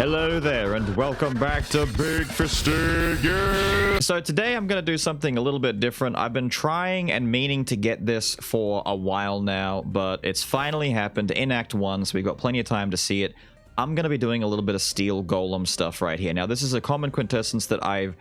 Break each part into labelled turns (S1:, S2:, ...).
S1: Hello there and welcome back to Big Fisted, yeah! So today I'm going to do something a little bit different. I've been trying and meaning to get this for a while now, but it's finally happened in Act 1, so we've got plenty of time to see it. I'm going to be doing a little bit of steel golem stuff right here. Now this is a common quintessence that I've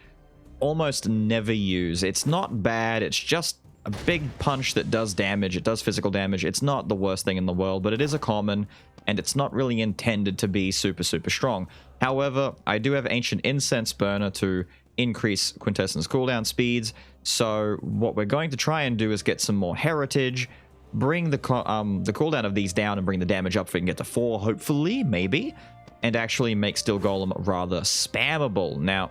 S1: almost never used. It's not bad, it's just a big punch that does damage. It does physical damage. It's not the worst thing in the world, but it is a common, and it's not really intended to be super strong. However, I do have Ancient Incense Burner to increase Quintessence cooldown speeds, so what we're going to try and do is get some more heritage, bring the cooldown of these down and bring the damage up so we can get to 4, hopefully, maybe, and actually make Steel Golem rather spammable. Now,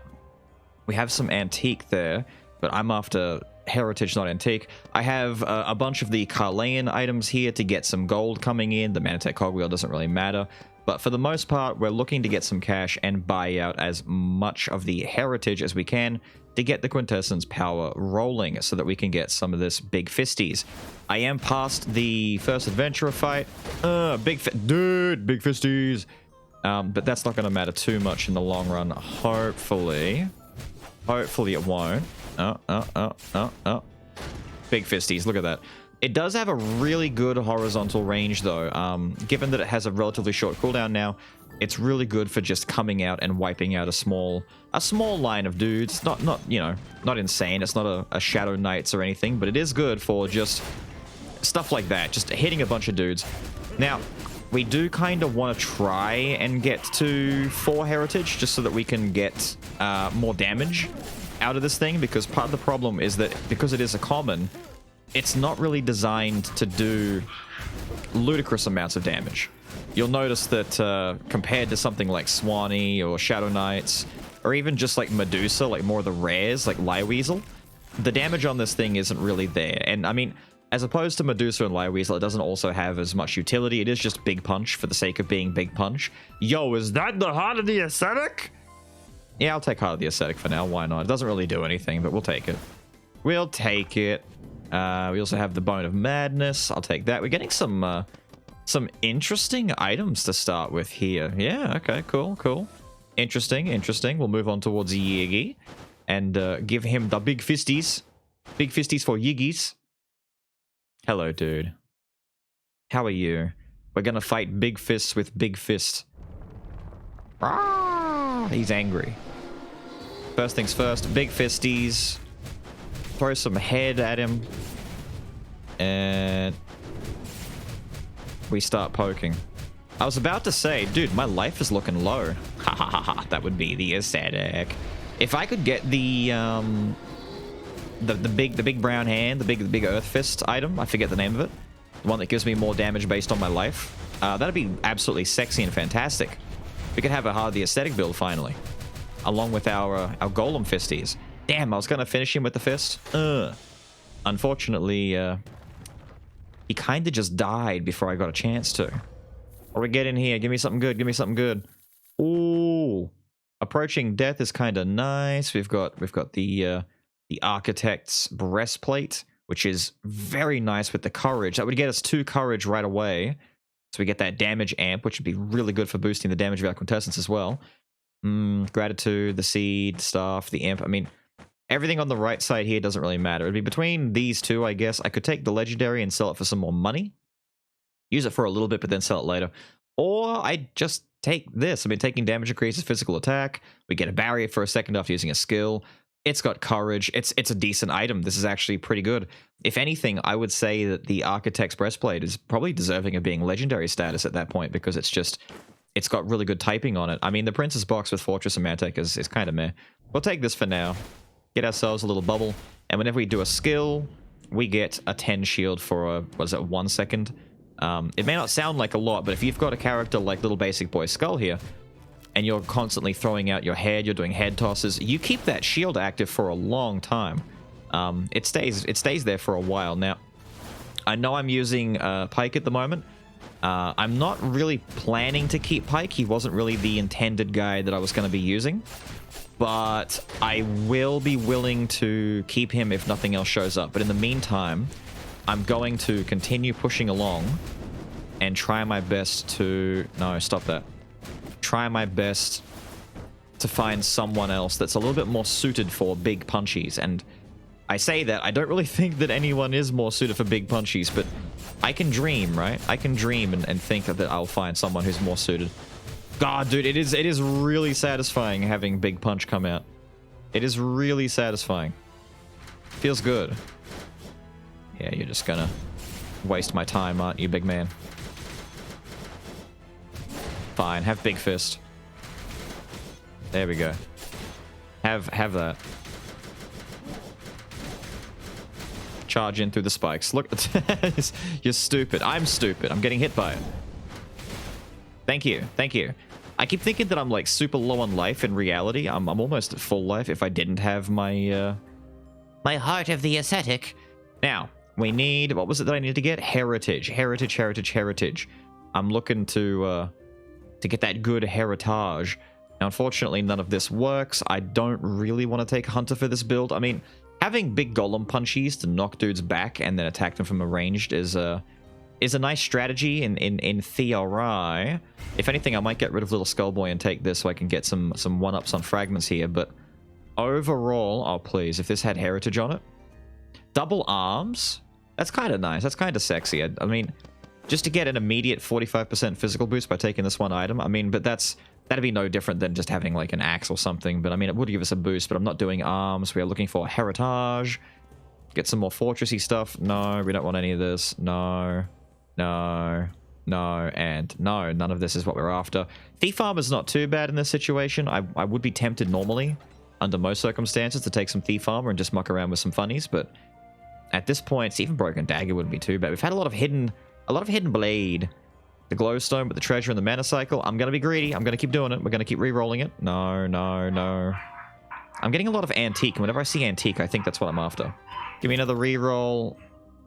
S1: we have some antique there, but I'm after heritage, not antique. I have a bunch of the Carlean items here to get some gold coming in. The Manatech Cogwheel doesn't really matter, but for the most part, we're looking to get some cash and buy out as much of the heritage as we can to get the Quintessence power rolling so that we can get some of this Big Fisties. I am past the first adventurer fight. Big Fisties. But that's not going to matter too much in the long run. Hopefully it won't. Big Fisties, look at that. It does have a really good horizontal range though. Given that it has a relatively short cooldown now, it's really good for just coming out and wiping out a small line of dudes. Not insane. It's not a Shadow Knights or anything, but it is good for just stuff like that, just hitting a bunch of dudes. Now, we do kind of want to try and get to 4 heritage just so that we can get more damage out of this thing, because part of the problem is that because it is a common, it's not really designed to do ludicrous amounts of damage. You'll notice that compared to something like Swanee or Shadow Knights, or even just like Medusa, like more of the rares, like Liweasel, the damage on this thing isn't really there. And I mean, as opposed to Medusa and Liweasel, it doesn't also have as much utility. It is just Big Punch for the sake of being Big Punch. Yo, is that the Heart of the Ascetic? Yeah, I'll take Heart of the Ascetic for now. Why not? It doesn't really do anything, but we'll take it. We'll take it. We also have the Bone of Madness. I'll take that. We're getting some interesting items to start with here. Yeah, okay, cool. Interesting. We'll move on towards Yiggy and give him the Big Fisties. Big Fisties for Yiggies. Hello, dude. How are you? We're gonna fight Big Fists with Big Fist. Ah, he's angry. First things first, Big Fisties. Throw some head at him. And we start poking. I was about to say, dude, my life is looking low. Ha ha ha ha, that would be the aesthetic. If I could get the big brown hand, the big Earth Fist item, I forget the name of it, the one that gives me more damage based on my life, that'd be absolutely sexy and fantastic. We could have a Heart of the Aesthetic build finally, along with our Golem Fisties. Damn, I was gonna finish him with the fist. Unfortunately, he kind of just died before I got a chance to. Or we get in here, give me something good. Ooh, approaching death is kind of nice. We've got the Architect's breastplate, which is very nice with the courage. That would get us 2 courage right away. So we get that damage amp, which would be really good for boosting the damage of our Quintessence as well. Gratitude, the seed, staff, the imp. I mean, everything on the right side here doesn't really matter. It'd be between these two, I guess. I could take the legendary and sell it for some more money. Use it for a little bit, but then sell it later. Or I just take this. I mean, taking damage increases physical attack. We get a barrier for a second after using a skill. It's got courage. It's a decent item. This is actually pretty good. If anything, I would say that the Architect's breastplate is probably deserving of being legendary status at that point, because it's got really good typing on it. I mean, the Princess box with Fortress and Manatech is kind of meh. We'll take this for now. Get ourselves a little bubble, and whenever we do a skill, we get a 10 shield for a, 1 second? It may not sound like a lot, but if you've got a character like Little Basic Boy Skull here, and you're constantly throwing out your head, you're doing head tosses, you keep that shield active for a long time. It stays there for a while. Now, I know I'm using Pike at the moment. I'm not really planning to keep Pike. He wasn't really the intended guy that I was going to be using. But I will be willing to keep him if nothing else shows up. But in the meantime, I'm going to continue pushing along and try my best to... No, stop that. try my best to find someone else that's a little bit more suited for big punchies. And I say that, I don't really think that anyone is more suited for big punchies, but I can dream, right? I can dream and think that I'll find someone who's more suited. God, dude, it is really satisfying having big punch come out. It is really satisfying. Feels good. Yeah, you're just gonna waste my time, aren't you, big man? Fine, have big fist. There we go. Have that. Charge in through the spikes. Look, you're stupid. I'm stupid. I'm getting hit by it. Thank you. Thank you. I keep thinking that I'm like super low on life. In reality, I'm almost at full life if I didn't have my my heart of the ascetic. Now, we need, what was it that I needed to get? Heritage. Heritage, heritage, heritage. I'm looking to get that good heritage. Now, unfortunately, none of this works. I don't really want to take Hunter for this build. I mean, having big golem punchies to knock dudes back and then attack them from ranged is a nice strategy in theory. If anything, I might get rid of Little Skullboy and take this so I can get some one-ups on fragments here. But overall, oh please, if this had heritage on it. Double arms? That's kind of nice. That's kind of sexy. I mean, just to get an immediate 45% physical boost by taking this one item. I mean, but that'd be no different than just having like an axe or something. But I mean, it would give us a boost, but I'm not doing arms. We are looking for heritage. Get some more fortressy stuff. No, we don't want any of this. No, no, no, and no. None of this is what we're after. Thief armor's not too bad in this situation. I would be tempted normally, under most circumstances, to take some thief armor and just muck around with some funnies, but at this point, even broken dagger wouldn't be too bad. We've had a lot of hidden blade. The glowstone with the treasure and the mana cycle. I'm gonna be greedy. I'm gonna keep doing it. We're gonna keep re-rolling it. No, no, no. I'm getting a lot of antique, and whenever I see antique, I think that's what I'm after. Give me another re-roll.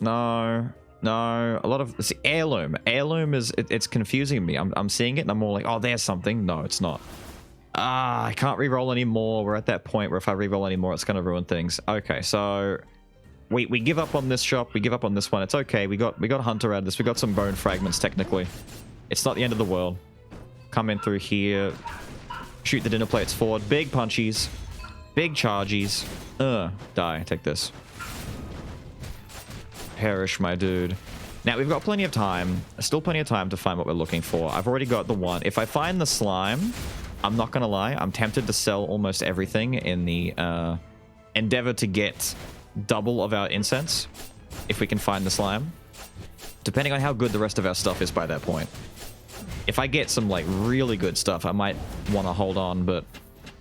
S1: No, no. A lot of, see, heirloom. Heirloom is, it's confusing me. I'm seeing it and I'm more like, oh, there's something. No, it's not. Ah, I can't re-roll anymore. We're at that point where if I re-roll anymore, it's gonna ruin things. Okay, so we give up on this shop. We give up on this one. It's okay. We got Hunter out of this. We got some bone fragments technically. It's not the end of the world. Come in through here. Shoot the dinner plates forward. Big punchies. Big chargies. Die. Take this. Perish, my dude. Now, we've got plenty of time. Still plenty of time to find what we're looking for. I've already got the one. If I find the slime, I'm not gonna lie, I'm tempted to sell almost everything in the endeavor to get double of our incense if we can find the slime, depending on how good the rest of our stuff is by that point. If I get some like really good stuff, I might want to hold on, but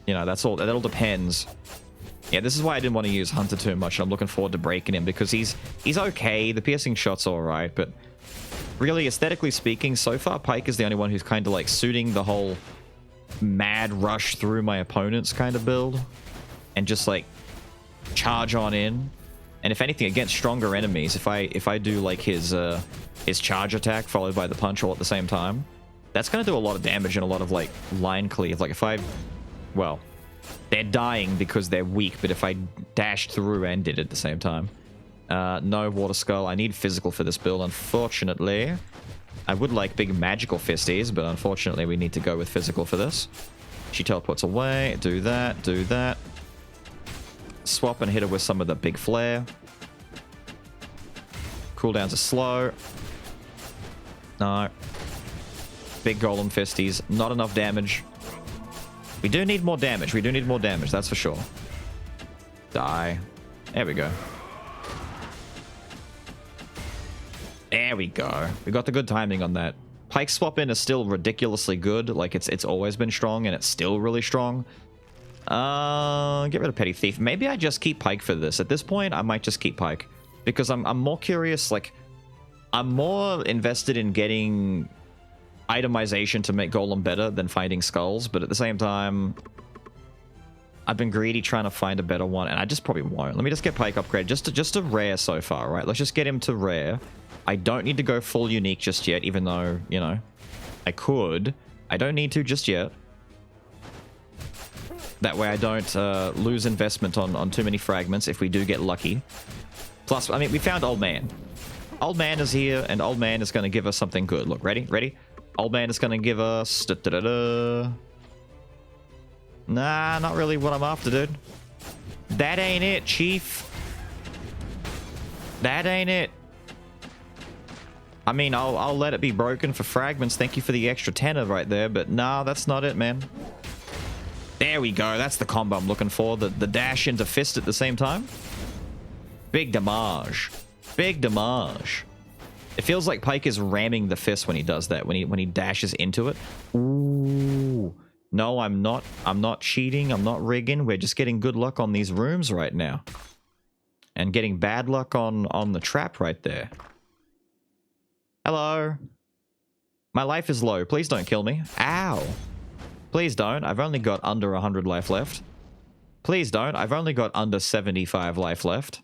S1: you know, that all depends. Yeah, this is why I didn't want to use Hunter too much, and I'm looking forward to breaking him because he's okay. The piercing shot's all right, but really, aesthetically speaking, so far Pike is the only one who's kind of like suiting the whole mad rush through my opponents kind of build and just like charge on in. And if anything, against stronger enemies, if I do like his charge attack followed by the punch all at the same time, that's gonna do a lot of damage and a lot of like line cleave. Like if well, they're dying because they're weak, but if I dashed through and did it at the same time. No water skull. I need physical for this build, unfortunately. I would like big magical fisties, but unfortunately we need to go with physical for this. She teleports away. Do that. Do that. Swap and hit her with some of the big flare. Cooldowns are slow. No. Big golem fisties. Not enough damage. We do need more damage. We do need more damage, that's for sure. Die. There we go. There we go. We got the good timing on that. Pike swap in is still ridiculously good. Like it's always been strong and it's still really strong. Get rid of Petty Thief. Maybe I just keep Pike for this. At this point, I might just keep Pike. Because I'm more curious, like, I'm more invested in getting itemization to make Golem better than finding skulls, but at the same time, I've been greedy trying to find a better one, and I just probably won't. Let me just get Pike upgrade, just to rare so far, right? Let's just get him to rare. I don't need to go full unique just yet, even though, you know, I could. I don't need to just yet. That way I don't lose investment on too many fragments if we do get lucky. Plus, I mean, we found Old Man. Old Man is here, and Old Man is going to give us something good. Look, ready? Ready? Old man is going to give us... Nah, not really what I'm after, dude. That ain't it, chief. That ain't it. I mean, I'll let it be broken for fragments. Thank you for the extra tenner right there. But nah, that's not it, man. There we go. That's the combo I'm looking for. The dash into fist at the same time. Big damage. Big damage. It feels like Pike is ramming the fist when he does that. When he dashes into it. Ooh. No, I'm not. I'm not cheating. I'm not rigging. We're just getting good luck on these rooms right now. And getting bad luck on the trap right there. Hello. My life is low. Please don't kill me. Ow. Please don't. I've only got under 100 life left. Please don't. I've only got under 75 life left.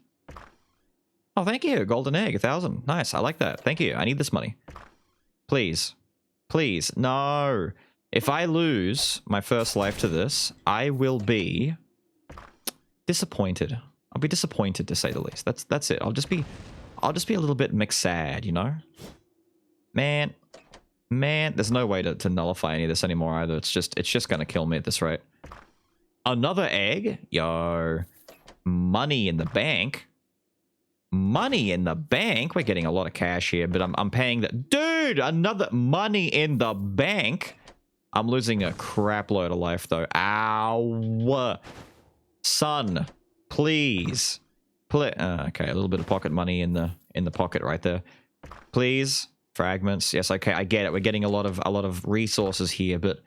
S1: Oh, thank you. Golden egg, 1,000. Nice. I like that. Thank you. I need this money. Please. Please. No. If I lose my first life to this, I will be disappointed. I'll be disappointed, to say the least. That's it. I'll just be a little bit mixed-sad, you know? Man, there's no way to nullify any of this anymore either. It's just gonna kill me at this rate. Another egg? Yo. Money in the bank. Money in the bank? We're getting a lot of cash here, but I'm paying that. Dude, another money in the bank? I'm losing a crap load of life, though. Ow. Son, please. Okay, a little bit of pocket money in the pocket right there. Please. Fragments. Yes, okay, I get it. We're getting a lot of resources here, but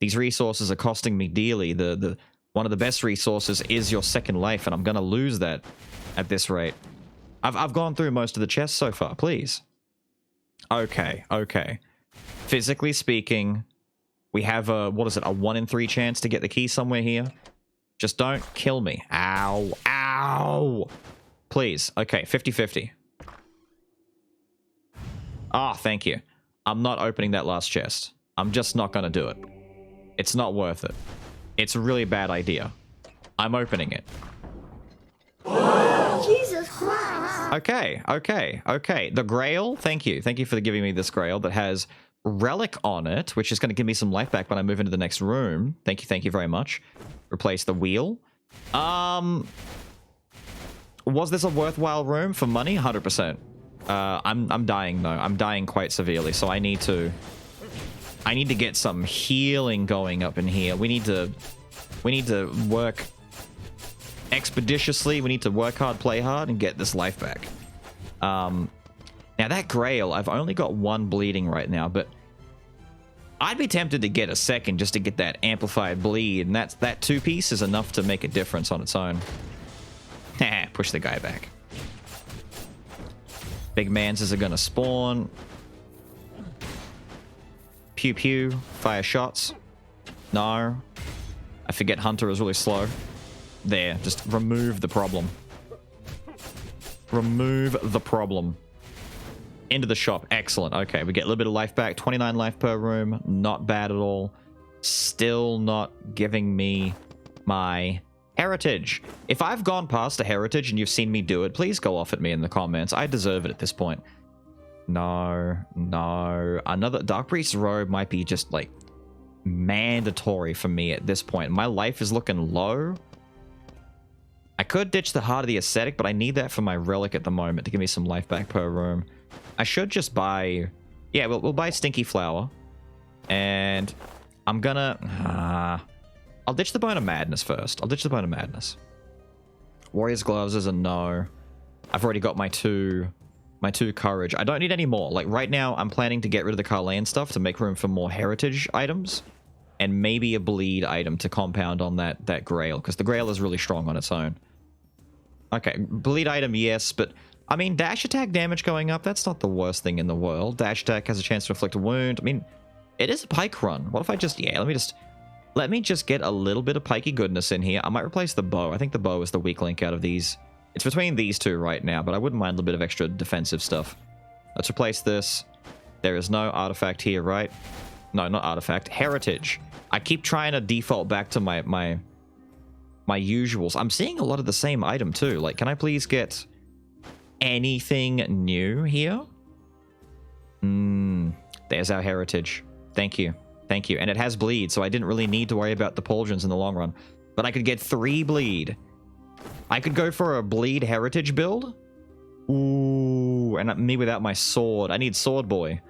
S1: these resources are costing me dearly. The one of the best resources is your second life, and I'm gonna lose that at this rate. I've gone through most of the chests so far. Please. Okay. Physically speaking, we have a, what is it, a 1 in 3 chance to get the key somewhere here. Just don't kill me. Ow. Ow. Please. Okay, 50-50. Ah, thank you. I'm not opening that last chest. I'm just not going to do it. It's not worth it. It's a really bad idea. I'm opening it.
S2: Jesus Christ.
S1: Okay. The Grail, thank you. Thank you for giving me this Grail that has Relic on it, which is going to give me some life back when I move into the next room. Thank you very much. Replace the wheel. Was this a worthwhile room for money? 100%. I'm dying though. I'm dying quite severely, so I need to get some healing going up in here. We need to work expeditiously. We need to work hard, play hard, and get this life back. Now that Grail, I've only got 1 bleeding right now, but I'd be tempted to get a second just to get that amplified bleed, and that 2-piece is enough to make a difference on its own. Push the guy back. Big manses are gonna spawn. Pew pew. Fire shots. No. I forget Hunter is really slow. There. Just remove the problem. Remove the problem. Into the shop. Excellent. Okay, we get a little bit of life back. 29 life per room. Not bad at all. Still not giving me my heritage. If I've gone past a heritage and you've seen me do it, please go off at me in the comments. I deserve it at this point. No. Another Dark Priest's robe might be just like mandatory for me at this point. My life is looking low. I could ditch the Heart of the Ascetic, but I need that for my relic at the moment to give me some life back per room. I should just buy... Yeah, we'll buy Stinky Flower. And I'm gonna... I'll ditch the Bone of Madness first. Warrior's Gloves is a no. I've already got my two courage. I don't need any more. Like, right now, I'm planning to get rid of the Carleon stuff to make room for more heritage items. And maybe a bleed item to compound on that Grail. Because the Grail is really strong on its own. Okay, bleed item, yes, but... I mean, dash attack damage going up, that's not the worst thing in the world. Dash attack has a chance to inflict a wound. I mean, it is a pike run. What if I just... Yeah, let me just get a little bit of pikey goodness in here. I might replace the bow. I think the bow is the weak link out of these. It's between these two right now, but I wouldn't mind a little bit of extra defensive stuff. Let's replace this. There is no artifact here, right? No, not artifact. Heritage. I keep trying to default back to my usuals. I'm seeing a lot of the same item too. Like, can I please get There's our heritage. Thank you. Thank you. And it has bleed, so I didn't really need to worry about the pauldrons in the long run. But I could get 3 bleed. I could go for a bleed heritage build. Ooh, and me without my sword. I need sword boy.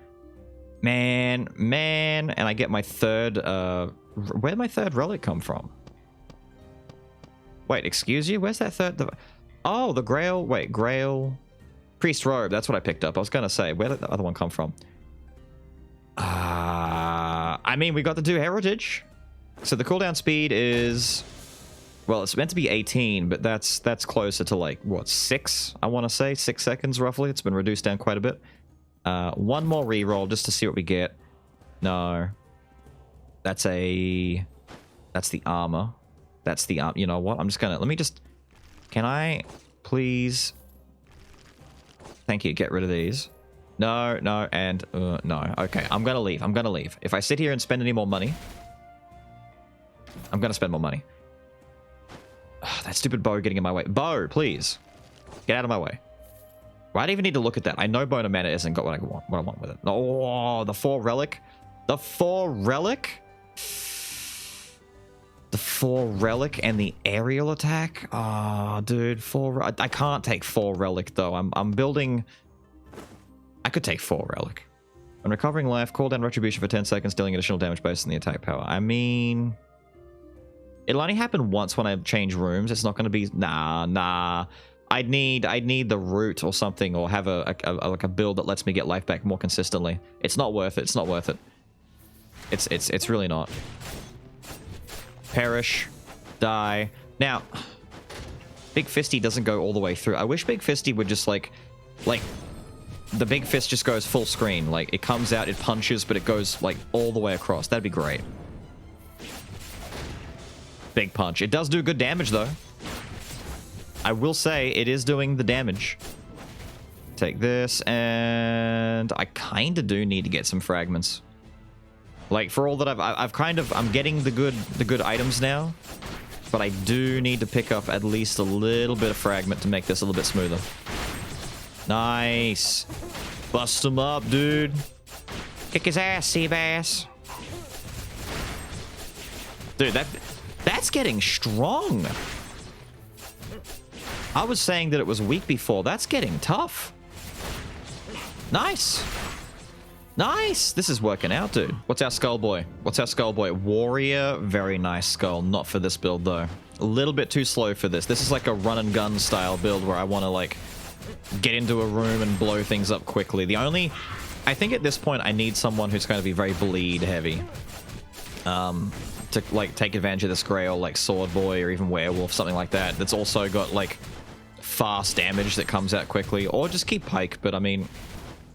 S1: Man. And I get my third, where'd my third relic come from? Wait, excuse you? Where's that third? Oh, the Grail. Wait, Grail. Priest robe. That's what I picked up. I was going to say, where did the other one come from? I mean, we got the 2 heritage. So the cooldown speed is... Well, it's meant to be 18, but that's closer to like, what, 6? I want to say 6 seconds roughly. It's been reduced down quite a bit. 1 more reroll just to see what we get. No. That's the armor. That's the armor. You know what? I'm just gonna, let me just, can I please, thank you, get rid of these. No, and no. Okay, I'm gonna leave. If I sit here and spend any more money, I'm gonna spend more money. Ugh, that stupid bow getting in my way. Bow, please. Get out of my way. Well, I don't even need to look at that. I know Bone of Mana isn't got what I want with it. Oh, the 4 relic. The 4 relic? The 4 relic and the aerial attack? Oh, dude, 4... I can't take 4 relic, though. I'm building... I could take 4 relic. When recovering life, call down retribution for 10 seconds, dealing additional damage based on the attack power. I mean... It'll only happen once when I change rooms. It's not going to be... Nah. I'd need the root or something, or have like a build that lets me get life back more consistently. It's not worth it. It's not worth it. It's really not. Perish. Die. Now, Big Fisty doesn't go all the way through. I wish Big Fisty would just like the big fist just goes full screen. Like, it comes out, it punches, but it goes like all the way across. That'd be great. Big punch. It does do good damage though. I will say it is doing the damage. Take this, and I kind of do need to get some fragments. Like, for all that I'm getting the good items now, but I do need to pick up at least a little bit of fragment to make this a little bit smoother. Nice. Bust him up, dude. Kick his ass, Seabass. Dude, that's getting strong. I was saying that it was weak before. That's getting tough. Nice. Nice. This is working out, dude. What's our skull boy? Warrior. Very nice skull. Not for this build, though. A little bit too slow for this. This is like a run and gun style build where I want to, like, get into a room and blow things up quickly. I think at this point I need someone who's going to be very bleed heavy. To, like, take advantage of this Grail, like Sword Boy or even Werewolf, something like that. That's also got, like, fast damage that comes out quickly. Or just keep Pike, but I mean,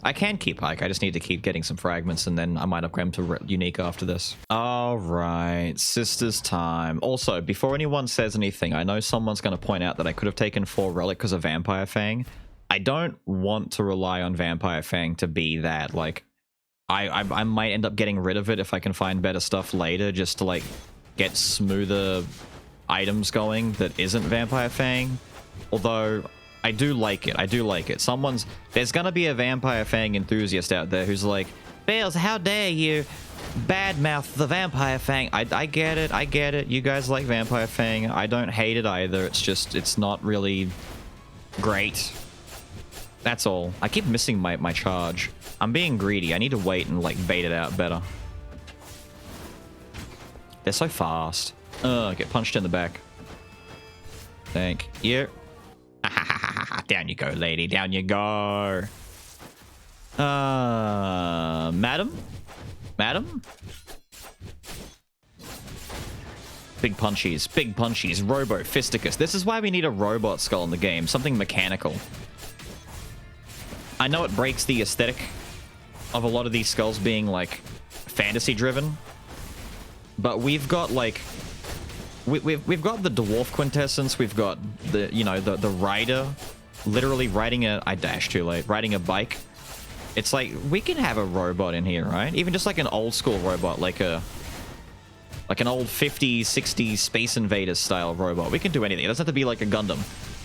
S1: I can keep Pike. I just need to keep getting some fragments, and then I might upgrade to Unique after this. Alright, Sisters time. Also, before anyone says anything, I know someone's going to point out that I could have taken 4 Relic because of Vampire Fang. I don't want to rely on Vampire Fang to be that. Like, I might end up getting rid of it if I can find better stuff later, just to, like, get smoother items going that isn't Vampire Fang. Although, I do like it. There's gonna be a Vampire Fang enthusiast out there who's like, Beelz, how dare you badmouth the Vampire Fang? I get it. You guys like Vampire Fang. I don't hate it either. It's just, it's not really great. That's all. I keep missing my charge. I'm being greedy. I need to wait and, like, bait it out better. They're so fast. Get punched in the back. Thank you. Down you go, lady. Down you go. Madam? Big punchies. Robo Fisticus. This is why we need a robot skull in the game. Something mechanical. I know it breaks the aesthetic of a lot of these skulls being, like, fantasy driven, but we've got, like, we've got the dwarf quintessence. We've got the, you know, the rider literally riding riding a bike. It's like, we can have a robot in here, right? Even just like an old school robot, like an old 50s, 60s Space Invaders style robot. We can do anything. It doesn't have to be like a Gundam.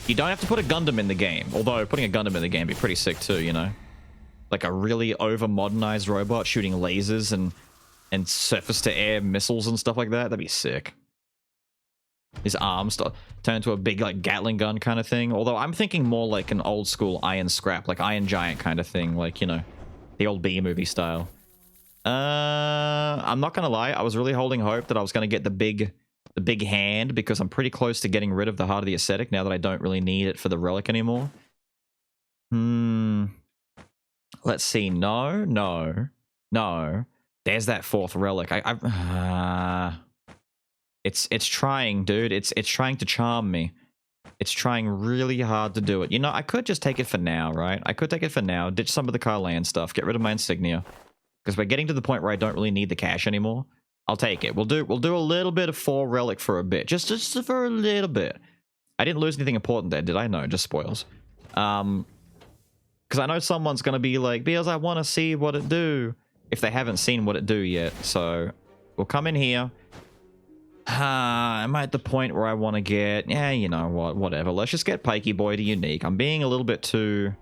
S1: You don't have to put a Gundam in the game, although putting a Gundam in the game would be pretty sick too, you know? like a really over-modernized robot shooting lasers and surface-to-air missiles and stuff like that. That'd be sick. His arms turn into a big, like, Gatling gun kind of thing. Although I'm thinking more like an old-school Iron Scrap, like Iron Giant kind of thing. Like, you know, the old B-movie style. I'm not gonna lie. I was really holding hope that I was gonna get the big hand, because I'm pretty close to getting rid of the Heart of the Ascetic now that I don't really need it for the relic anymore. Let's see. No. There's that fourth relic. It's trying, dude. It's trying to charm me. It's trying really hard to do it. You know, I could just take it for now, right? I could take it for now, ditch some of the Carland stuff, get rid of my insignia. Because we're getting to the point where I don't really need the cash anymore. I'll take it. We'll do a little bit of 4 relic for a bit. Just for a little bit. I didn't lose anything important there, did I? No, just spoils. Because I know someone's going to be like, Beelz, I want to see what it do. If they haven't seen what it do yet. So, we'll come in here. I'm at the point where I want to get... Yeah, you know what, whatever. Let's just get Pikey Boy to unique. I'm being a little bit too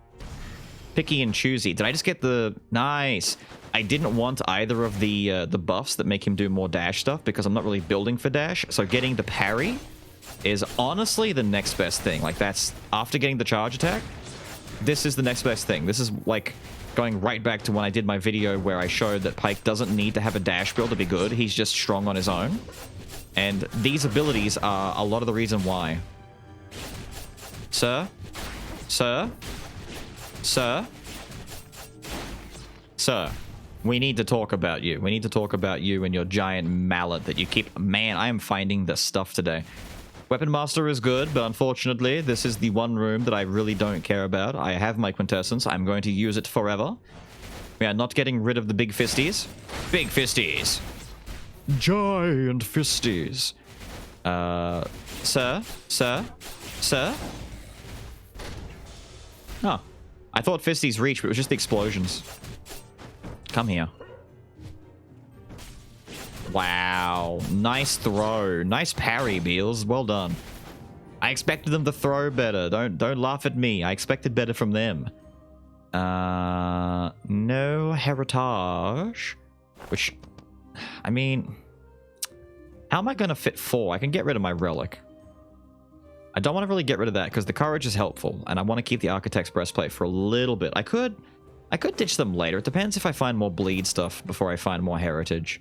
S1: picky and choosy. Did I just get the... Nice. I didn't want either of the buffs that make him do more dash stuff because I'm not really building for dash. So getting the parry is honestly the next best thing. Like, that's... After getting the charge attack, this is the next best thing. This is, like, going right back to when I did my video where I showed that Pyke doesn't need to have a dash build to be good. He's just strong on his own. And these abilities are a lot of the reason why. Sir? Sir? Sir? Sir? We need to talk about you. We need to talk about you and your giant mallet that you keep... Man, I am finding the stuff today. Weapon Master is good, but unfortunately, this is the one room that I really don't care about. I have my Quintessence. I'm going to use it forever. We are not getting rid of the big fisties. Big fisties. Giant fisties. Sir? Sir? Sir? Oh. I thought fisties reached, but it was just the explosions. Come here. Wow. Nice throw. Nice parry, Beelz. Well done. I expected them to throw better. Don't laugh at me. I expected better from them. No heritage. Which, I mean, how am I going to fit 4? I can get rid of my relic. I don't want to really get rid of that because the courage is helpful, and I want to keep the Architect's Breastplate for a little bit. I could ditch them later. It depends if I find more bleed stuff before I find more heritage.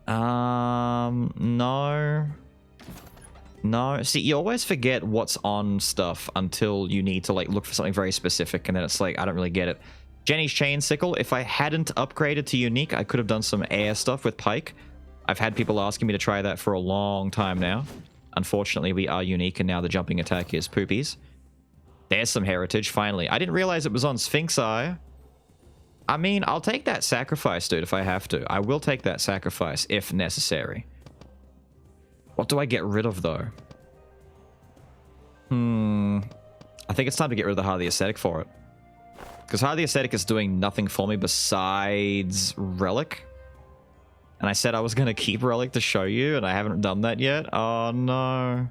S1: No. No. See, you always forget what's on stuff until you need to, like, look for something very specific, and then it's like, I don't really get it. Jenny's Chain Sickle, if I hadn't upgraded to unique, I could have done some air stuff with Pyke. I've had people asking me to try that for a long time now. Unfortunately, we are unique, and now the jumping attack is poopies. There's some heritage, finally. I didn't realize it was on Sphinx Eye. I mean, I'll take that sacrifice, dude, if I have to. I will take that sacrifice, if necessary. What do I get rid of, though? I think it's time to get rid of the Heart of the Ascetic for it. Because Heart of the Ascetic is doing nothing for me besides Relic. And I said I was going to keep Relic to show you, and I haven't done that yet. Oh, no.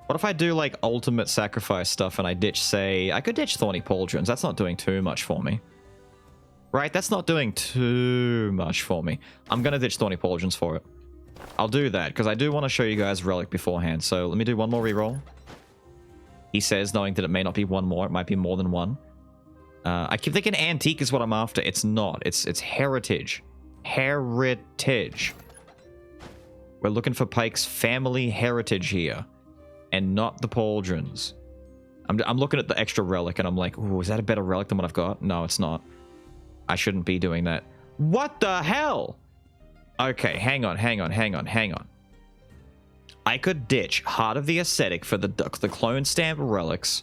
S1: What if I do, like, ultimate sacrifice stuff and I ditch, say... I could ditch Thorny Pauldrons. That's not doing too much for me. Right? That's not doing too much for me. I'm going to ditch Thorny Pauldrons for it. I'll do that, because I do want to show you guys Relic beforehand. So let me do one more reroll. He says, knowing that it may not be one more. It might be more than one. I keep thinking Antique is what I'm after. It's not. It's Heritage. Heritage. We're looking for Pyke's family heritage here. And not the Pauldrons. I'm looking at the extra relic and I'm like, ooh, is that a better relic than what I've got? No, it's not. I shouldn't be doing that. What the hell? Okay, hang on. I could ditch Heart of the Ascetic for the clone stamp relics.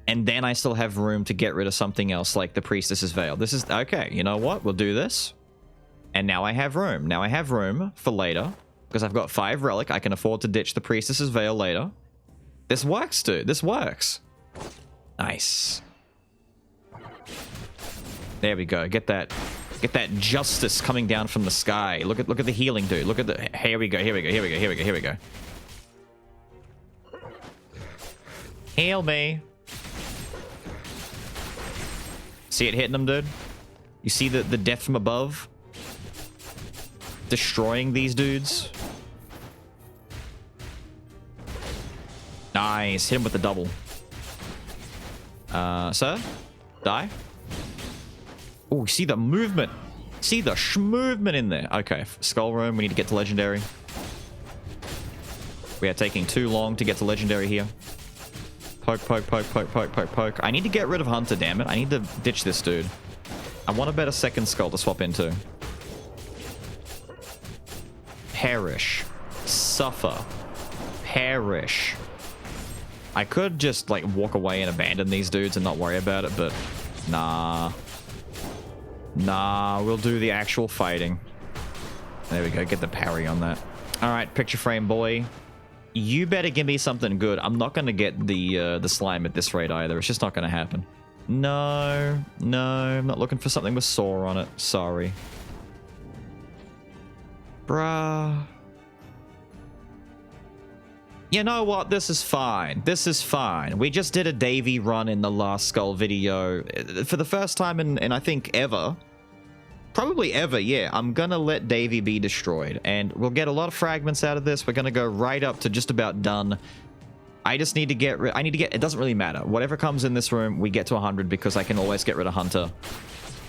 S1: And then I still have room to get rid of something else like the Priestess's Veil. This is... Okay, you know what? We'll do this. And now I have room. Now I have room for later. Because I've got 5 relic. I can afford to ditch the Priestess's Veil later. This works, dude. This works. Nice. There we go. Get that justice coming down from the sky. Look at the healing, dude. Look at the... Here we go. Heal me. See it hitting them, dude? You see the death from above? Destroying these dudes. Nice. Hit him with the double. Sir? Die? Oh, see the movement. See the movement in there. Okay, Skull Room. We need to get to Legendary. We are taking too long to get to Legendary here. Poke, poke, poke, poke, poke, poke, poke. I need to get rid of Hunter, damn it. I need to ditch this dude. I want a better second skull to swap into. Perish. Suffer. Perish. I could just, like, walk away and abandon these dudes and not worry about it, but nah. Nah, we'll do the actual fighting. There we go. Get the parry on that. All right, picture frame boy. You better give me something good. I'm not going to get the slime at this rate either. It's just not going to happen. No, no, I'm not looking for something with sore on it. Sorry. Bruh. You know what? This is fine. This is fine. We just did a Davy run in the last Skull video. For the first time in I think, ever. Probably ever, yeah. I'm gonna let Davy be destroyed. And we'll get a lot of fragments out of this. We're gonna go right up to just about done. I just need to get rid... it doesn't really matter. Whatever comes in this room, we get to 100 because I can always get rid of Hunter.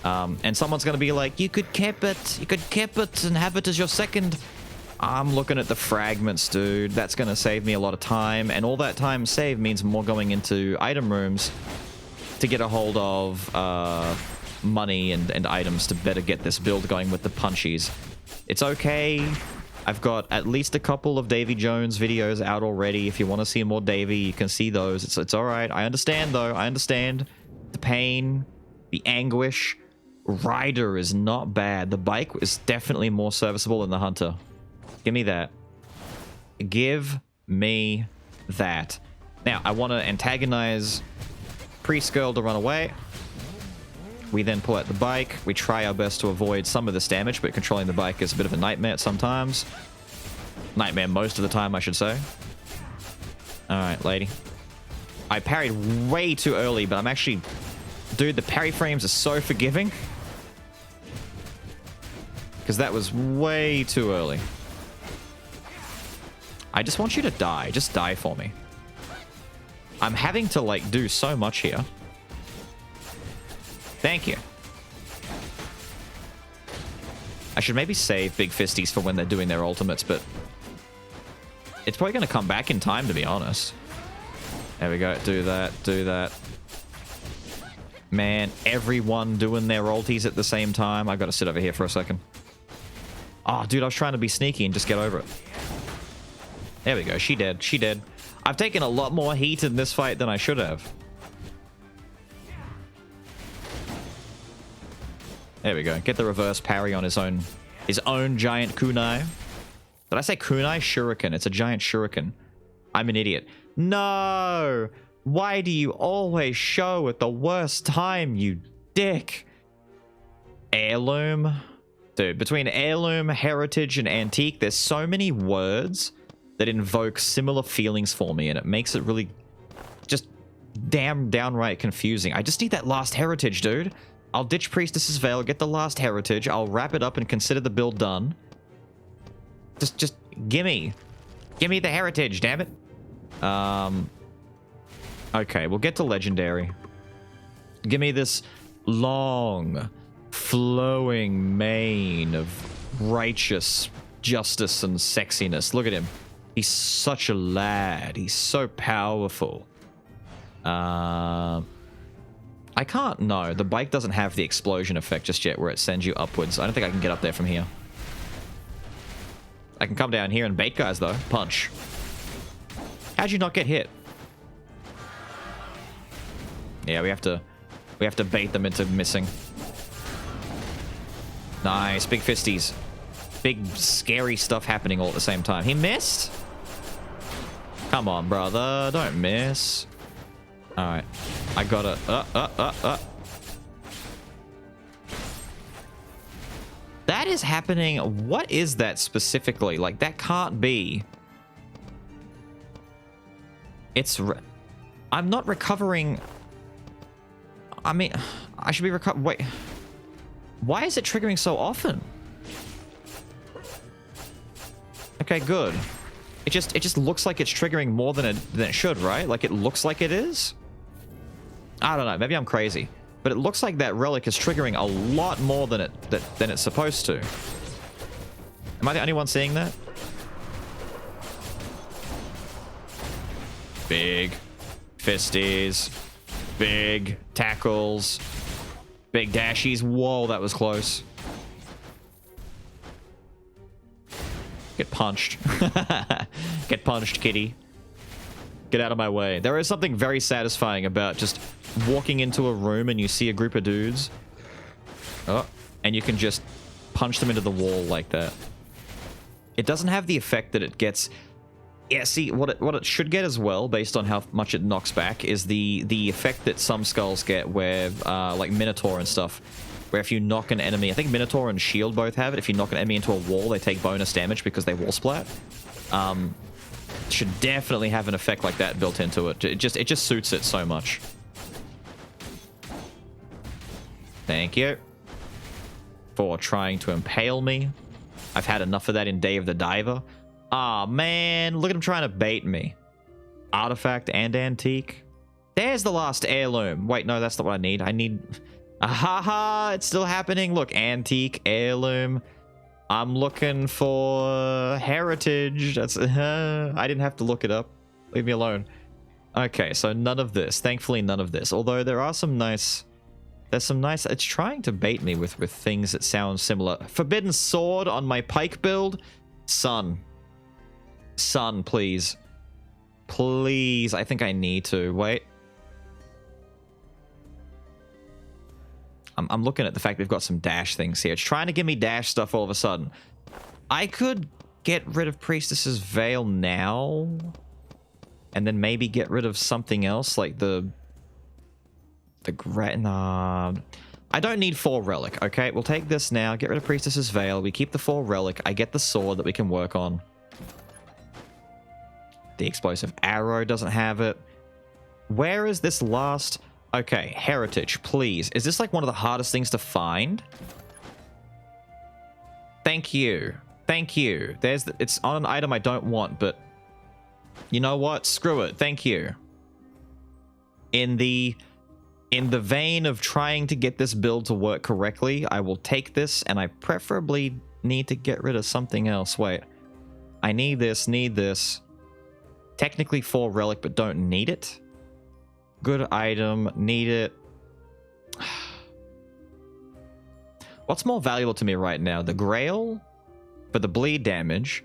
S1: And someone's gonna be like, you could keep it. You could keep it and have it as your second... I'm looking at the fragments, dude. That's going to save me a lot of time. And all that time saved means more going into item rooms to get a hold of money and items to better get this build going with the punchies. It's okay. I've got at least a couple of Davy Jones videos out already. If you want to see more Davy, you can see those. It's all right. I understand, though. I understand the pain, the anguish. Rider is not bad. The bike is definitely more serviceable than the Hunter. Give me that. Give me that. Now, I want to antagonize Priest Girl to run away. We then pull out the bike. We try our best to avoid some of this damage, but controlling the bike is a bit of a nightmare sometimes. Nightmare most of the time, I should say. Alright, lady. I parried way too early, but I'm actually... Dude, the parry frames are so forgiving. Because that was way too early. I just want you to die. Just die for me. I'm having to, like, do so much here. Thank you. I should maybe save Big Fisties for when they're doing their ultimates, but... It's probably going to come back in time, to be honest. There we go. Do that. Do that. Man, everyone doing their ulties at the same time. I've got to sit over here for a second. Oh, dude, I was trying to be sneaky and just get over it. There we go. She dead. She dead. I've taken a lot more heat in this fight than I should have. There we go. Get the reverse parry on his own giant kunai. Did I say kunai? Shuriken. It's a giant shuriken. I'm an idiot. No! Why do you always show at the worst time, you dick? Heirloom? Dude, between heirloom, heritage, and antique, there's so many words that invoke similar feelings for me, and it makes it really just downright confusing. I just need that last heritage, dude. I'll ditch Priestess's Veil, get the last heritage, I'll wrap it up and consider the build done. Just gimme the heritage, damn it. Okay, we'll get to Legendary. Give me this long, flowing mane of righteous justice and sexiness. Look at him. He's such a lad. He's so powerful. I can't... No, the bike doesn't have the explosion effect just yet where it sends you upwards. I don't think I can get up there from here. I can come down here and bait guys, though. Punch. How'd you not get hit? Yeah, we have to bait them into missing. Nice. Big fisties. Big, scary stuff happening all at the same time. He missed? Come on, brother. Don't miss. Alright. I gotta... That is happening... What is that specifically? Like, that can't be... It's... I'm not recovering... I mean, I should be wait. Why is it triggering so often? Okay, good. It just looks like it's triggering more than it should, right? Like it looks like it is. I don't know. Maybe I'm crazy, but it looks like that relic is triggering a lot more than it's supposed to. Am I the only one seeing that? Big fisties, big tackles, big dashies. Whoa, that was close. Get punched. Get punched, kitty. Get out of my way. There is something very satisfying about just walking into a room and you see a group of dudes. Oh, and you can just punch them into the wall like that. It doesn't have the effect that it gets. Yeah, see, what it should get as well, based on how much it knocks back, is the effect that some skulls get where, like Minotaur and stuff, where if you knock an enemy, I think Minotaur and Shield both have it, if you knock an enemy into a wall, they take bonus damage because they wall splat. Should definitely have an effect like that built into it. It just suits it so much. Thank you for trying to impale me. I've had enough of that in Day of the Diver. Aw, man, look at him trying to bait me. Artifact and antique. There's the last heirloom. Wait, no, that's not what I need. I need... Ahaha, it's still happening. Look, antique, heirloom. I'm looking for heritage. That's... I didn't have to look it up. Leave me alone. Okay, so none of this. Thankfully, none of this. Although there are some nice... There's some nice... It's trying to bait me with things that sound similar. Forbidden Sword on my pike build? Son. Son, please. Please. I think I need to. Wait. I'm looking at the fact we've got some dash things here. It's trying to give me dash stuff all of a sudden. I could get rid of Priestess's Veil now. And then maybe get rid of something else, like the nah. I don't need 4 relic, okay? We'll take this now. Get rid of Priestess's Veil. We keep the 4 relic. I get the sword that we can work on. The explosive arrow doesn't have it. Where is this last... Okay, heritage, please. Is this like one of the hardest things to find? Thank you. Thank you. It's on an item I don't want, but... You know what? Screw it. Thank you. In the vein of trying to get this build to work correctly, I will take this, and I preferably need to get rid of something else. Wait. I need this. Technically 4 relic, but don't need it. Good item. Need it. What's more valuable to me right now? The Grail for the bleed damage.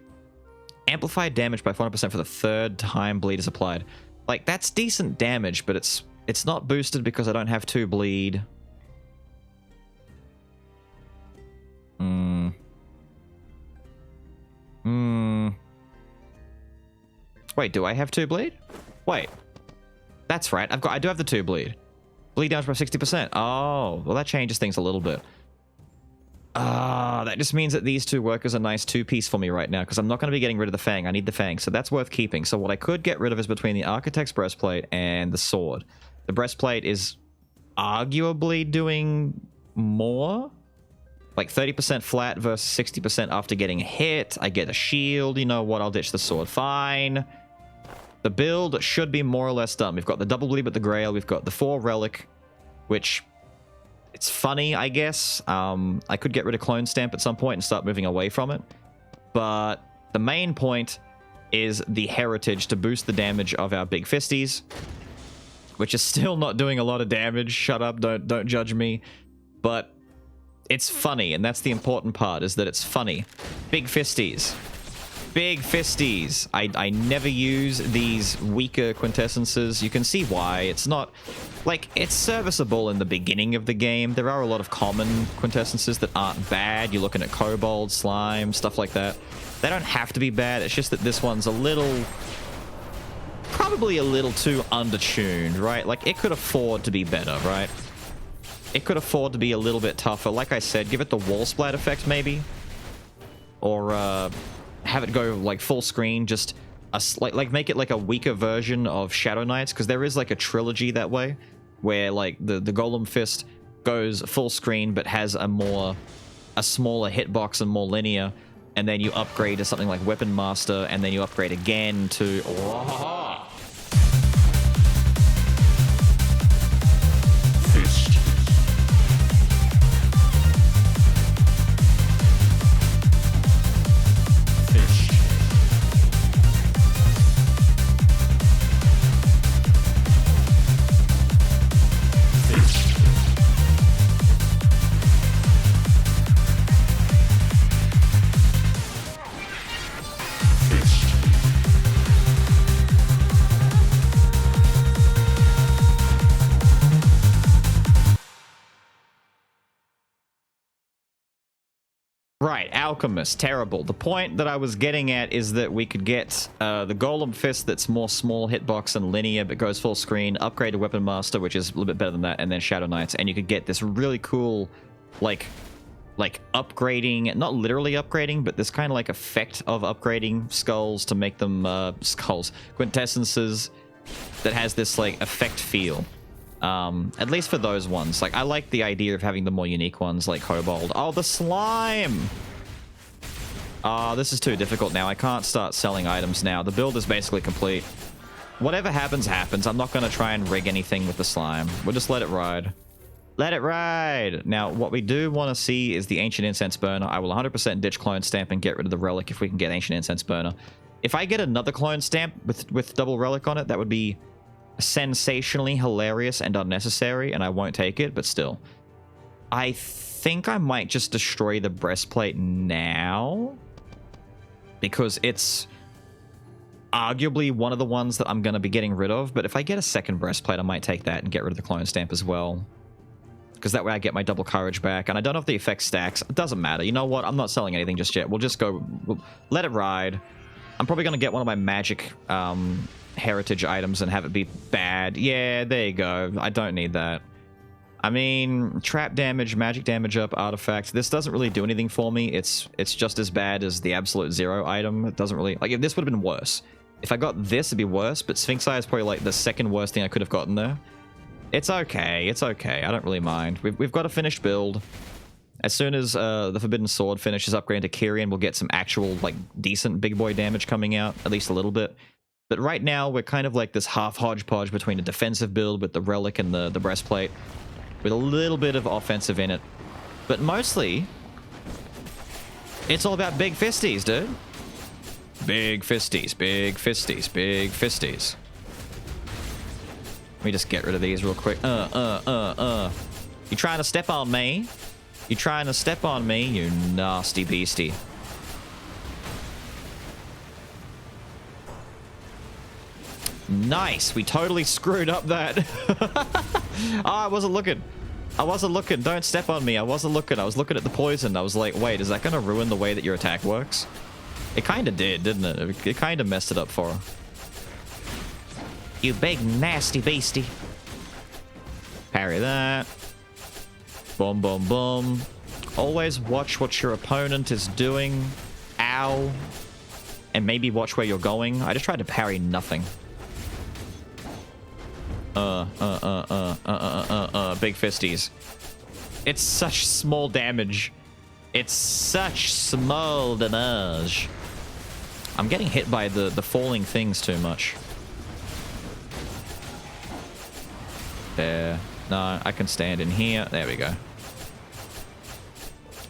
S1: Amplified damage by 400% for the 3rd time bleed is applied. Like, that's decent damage, but it's not boosted because I don't have 2 bleed. Wait, do I have 2 bleed? Wait. That's right. I do have the 2 bleed. Bleed damage by 60%. Oh, well that changes things a little bit. That just means that these 2 work as a nice 2-piece for me right now, because I'm not going to be getting rid of the Fang. I need the Fang, so that's worth keeping. So what I could get rid of is between the Architect's Breastplate and the sword. The Breastplate is arguably doing more. Like 30% flat versus 60% after getting hit. I get a shield. You know what? I'll ditch the sword. Fine. The build should be more or less done. We've got the double bleed with the Grail. We've got the 4 relic, which... It's funny, I guess. I could get rid of Clone Stamp at some point and start moving away from it. But the main point is the heritage to boost the damage of our big fisties, which is still not doing a lot of damage. Shut up, don't judge me. But it's funny, and that's the important part, is that it's funny. Big fisties. Big fisties. I never use these weaker quintessences. You can see why. It's not... Like, it's serviceable in the beginning of the game. There are a lot of common quintessences that aren't bad. You're looking at Kobold, Slime, stuff like that. They don't have to be bad. It's just that this one's a little... Probably a little too undertuned, right? Like, it could afford to be better, right? It could afford to be a little bit tougher. Like I said, give it the wall splat effect, maybe. Or, have it go like full screen, just like make it like a weaker version of Shadow Knights, because there is like a trilogy that way. where like the Golem Fist goes full screen but has a smaller hitbox and more linear, and then you upgrade to something like Weapon Master, and then you upgrade again to Fist. Right, Alchemist, terrible. The point that I was getting at is that we could get the Golem Fist that's more small hitbox and linear but goes full screen, upgrade to Weapon Master, which is a little bit better than that, and then Shadow Knights, and you could get this really cool, like upgrading, not literally upgrading, but this kind of like effect of upgrading skulls to make them quintessences that has this like effect feel. At least for those ones. Like, I like the idea of having the more unique ones, like Kobold. Oh, the slime! Oh, this is too difficult now. I can't start selling items now. The build is basically complete. Whatever happens, happens. I'm not going to try and rig anything with the slime. We'll just let it ride. Let it ride! Now, what we do want to see is the Ancient Incense Burner. I will 100% ditch Clone Stamp and get rid of the Relic if we can get Ancient Incense Burner. If I get another Clone Stamp with double Relic on it, that would be sensationally hilarious and unnecessary, and I won't take it, but still. I think I might just destroy the breastplate now, because it's arguably one of the ones that I'm going to be getting rid of, but if I get a second breastplate, I might take that and get rid of the Clone Stamp as well, because that way I get my double courage back, and I don't know if the effect stacks. It doesn't matter. You know what? I'm not selling anything just yet. We'll let it ride. I'm probably going to get one of my magic heritage items and have it be bad. Yeah, there you go. I don't need that. I mean, trap damage, magic damage up, artifact. This doesn't really do anything for me. It's just as bad as the absolute zero item. It doesn't really... Like, if this would have been worse. If I got this, it'd be worse, but Sphinx Eye is probably like the second worst thing I could have gotten there. It's okay. It's okay. I don't really mind. We've got a finished build. As soon as the Forbidden Sword finishes upgrading to Kyrian, we'll get some actual, like, decent big boy damage coming out. At least a little bit. But right now, we're kind of like this half hodgepodge between a defensive build with the Relic and the breastplate, with a little bit of offensive in it. But mostly, it's all about big fisties, dude. Big fisties, big fisties, big fisties. Let me just get rid of these real quick. You trying to step on me? You trying to step on me, you nasty beastie. Nice. We totally screwed up that. Oh, I wasn't looking. I wasn't looking. Don't step on me. I wasn't looking. I was looking at the poison. I was like, wait, is that going to ruin the way that your attack works? It kind of did, didn't it? It kind of messed it up for her. You big nasty beastie. Parry that. Boom, boom, boom. Always watch what your opponent is doing. Ow. And maybe watch where you're going. I just tried to parry nothing. Big fisties. It's such small damage. It's such small damage. I'm getting hit by the falling things too much. There. No, I can stand in here. There we go.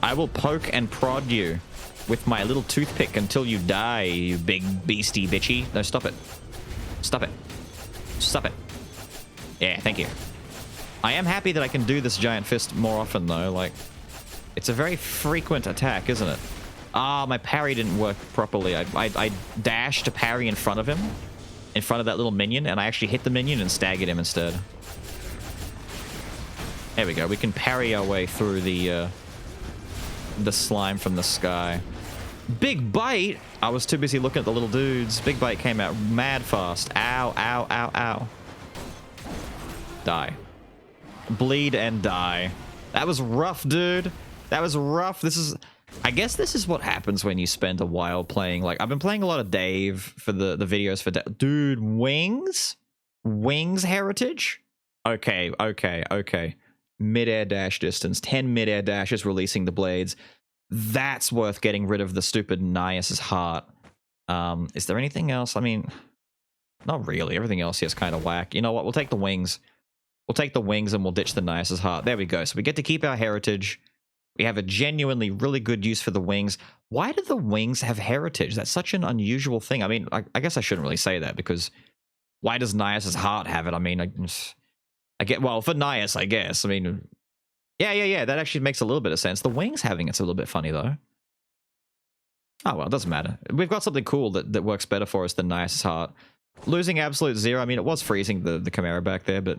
S1: I will poke and prod you with my little toothpick until you die, you big beastie bitchy. No, stop it. Stop it. Stop it. Yeah, thank you. I am happy that I can do this giant fist more often, though. Like, it's a very frequent attack, isn't it? Ah, my parry didn't work properly. I dashed to parry in front of him, in front of that little minion, and I actually hit the minion and staggered him instead. There we go. We can parry our way through the slime from the sky. Big Bite? I was too busy looking at the little dudes. Big Bite came out mad fast. Ow, ow, ow, ow. Die. Bleed and die. That was rough, dude. That was rough. This is... I guess this is what happens when you spend a while playing. Like, I've been playing a lot of Dave for the videos for... Dude, Wings? Wings Heritage? Okay, okay, okay. Mid-air dash distance. 10 mid-air dashes releasing the blades. That's worth getting rid of the stupid Nias's heart. Is there anything else? I mean, not really. Everything else here is kind of whack. You know what? We'll take the wings. We'll take the wings and we'll ditch the Nias's heart. There we go. So we get to keep our heritage. We have a genuinely really good use for the wings. Why do the wings have heritage? That's such an unusual thing. I mean, I guess I shouldn't really say that because why does Nias's heart have it? I mean, I get, well, for Nias, I guess. I mean, yeah. That actually makes a little bit of sense. The wings having it's a little bit funny, though. Oh, well, it doesn't matter. We've got something cool that works better for us than Nias's heart. Losing absolute zero, I mean, it was freezing the Chimera back there, but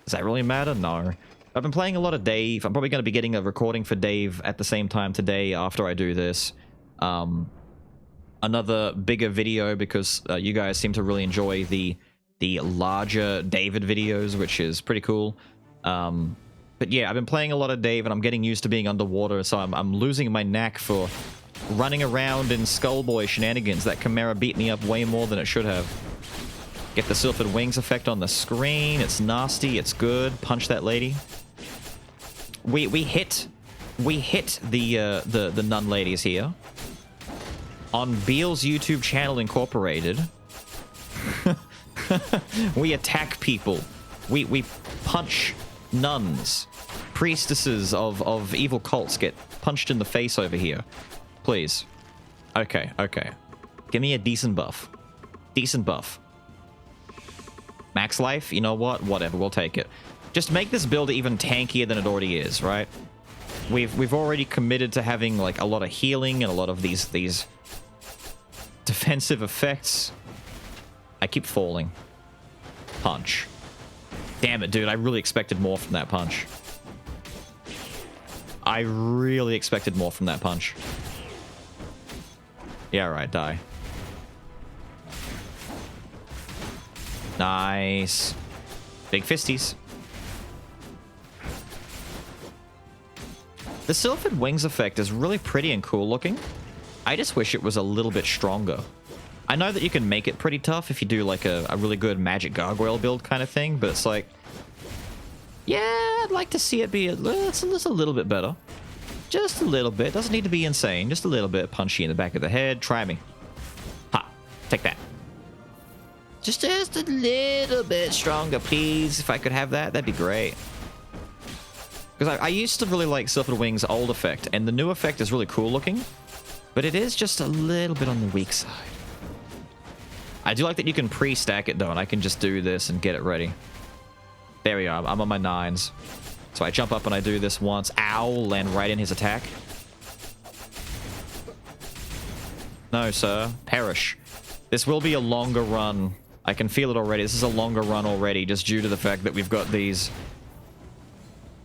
S1: does that really matter? No. I've been playing a lot of Dave. I'm probably going to be getting a recording for Dave at the same time today after I do this. Another bigger video because you guys seem to really enjoy the larger David videos, which is pretty cool. But yeah, I've been playing a lot of Dave and I'm getting used to being underwater, so I'm losing my knack for running around in Skullboy shenanigans. That Chimera beat me up way more than it should have. Get the Sylphid Wings effect on the screen. It's nasty. It's good. Punch that lady. We hit the nun ladies here on Beelz YouTube channel incorporated. We attack people. We punch nuns. Priestesses of evil cults get punched in the face over here. Please. Okay. Give me a decent buff. Decent buff. Max life? You know what? Whatever, we'll take it. Just make this build even tankier than it already is, right? We've already committed to having like a lot of healing and a lot of these defensive effects. I keep falling. Punch. Damn it, dude. I really expected more from that punch. I really expected more from that punch. Yeah, right, die. Nice. Big fisties. The Sylphid Wings effect is really pretty and cool looking. I just wish it was a little bit stronger. I know that you can make it pretty tough if you do like a really good magic gargoyle build kind of thing, but it's like, yeah, I'd like to see it be just a little bit better. Just a little bit. Doesn't need to be insane. Just a little bit. Punchy in the back of the head. Try me. Ha. Take that. Just a little bit stronger, please. If I could have that, that'd be great. Because I used to really like Sylphid Wings' old effect, and the new effect is really cool looking, but it is just a little bit on the weak side. I do like that you can pre-stack it, though, and I can just do this and get it ready. There we are. I'm on my 9s. So I jump up and I do this once. Ow! Land right in his attack. No, sir. Perish. This will be a longer run. I can feel it already. This is a longer run already, just due to the fact that we've got these...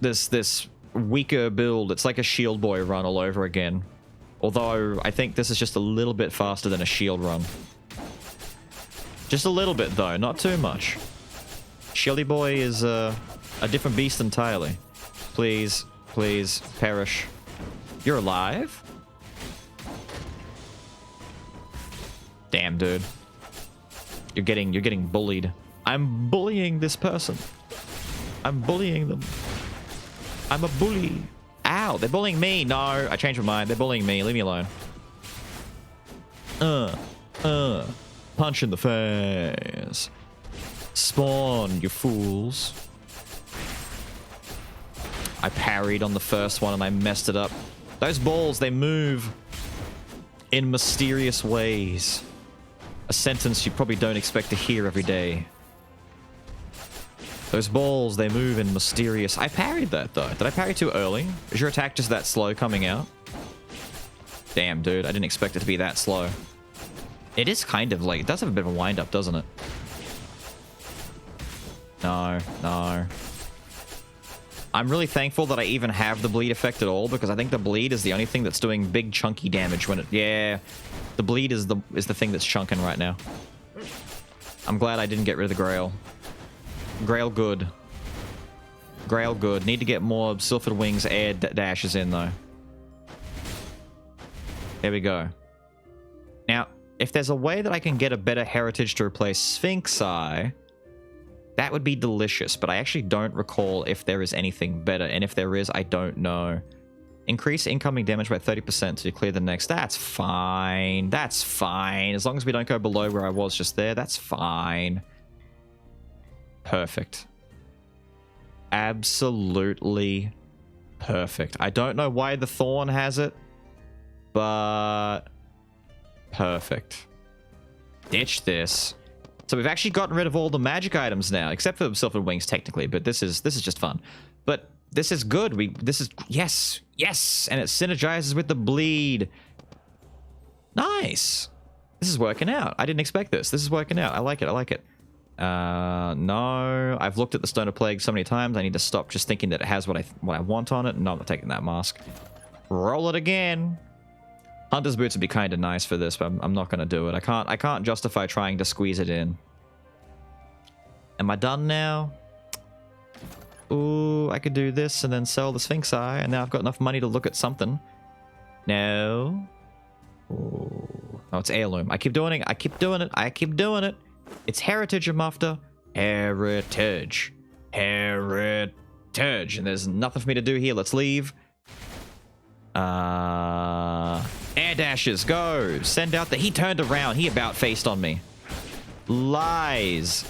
S1: This weaker build. It's like a Shield Boy run all over again. Although, I think this is just a little bit faster than a Shield run. Just a little bit, though. Not too much. Shieldy Boy is a different beast entirely. Please, please, perish. You're alive? Damn, dude. You're getting bullied. I'm bullying this person. I'm bullying them. I'm a bully. Ow, they're bullying me. No, I changed my mind. They're bullying me. Leave me alone. Punch in the face. Spawn, you fools. I parried on the first one and I messed it up. Those balls, they move in mysterious ways. A sentence you probably don't expect to hear every day. Those balls, they move in mysterious... I parried that, though. Did I parry too early? Is your attack just that slow coming out? Damn, dude. I didn't expect it to be that slow. It is kind of like... It does have a bit of a wind-up, doesn't it? No, no. I'm really thankful that I even have the bleed effect at all, because I think the bleed is the only thing that's doing big chunky damage when it... Yeah. The bleed is the thing that's chunking right now. I'm glad I didn't get rid of the Grail. Grail good. Grail good. Need to get more Sylphid Wings air dashes in, though. There we go. Now, if there's a way that I can get a better heritage to replace Sphinx Eye, That would be delicious, but I actually don't recall if there is anything better. And if there is, I don't know. Increase incoming damage by 30% to clear the next. That's fine. That's fine. As long as we don't go below where I was just there, that's fine. Perfect. Absolutely perfect. I don't know why the Thorn has it, but perfect. Ditch this. So we've actually gotten rid of all the magic items now, except for Sylphid Wings technically, but this is just fun. But this is good. Yes, and it synergizes with the bleed. Nice. This is working out. I didn't expect this. This is working out. I like it. No. I've looked at the Stone of Plague so many times. I need to stop just thinking that it has what I want on it. No, I'm not taking that mask. Roll it again. Hunter's Boots would be kind of nice for this, but I'm not going to do it. I can't justify trying to squeeze it in. Am I done now? Ooh, I could do this and then sell the Sphinx Eye, and now I've got enough money to look at something. No. Ooh. Oh, it's heirloom. I keep doing it. It's heritage I'm after. Heritage. And there's nothing for me to do here. Let's leave. Air dashes, go. Send out he turned around. He about faced on me. Lies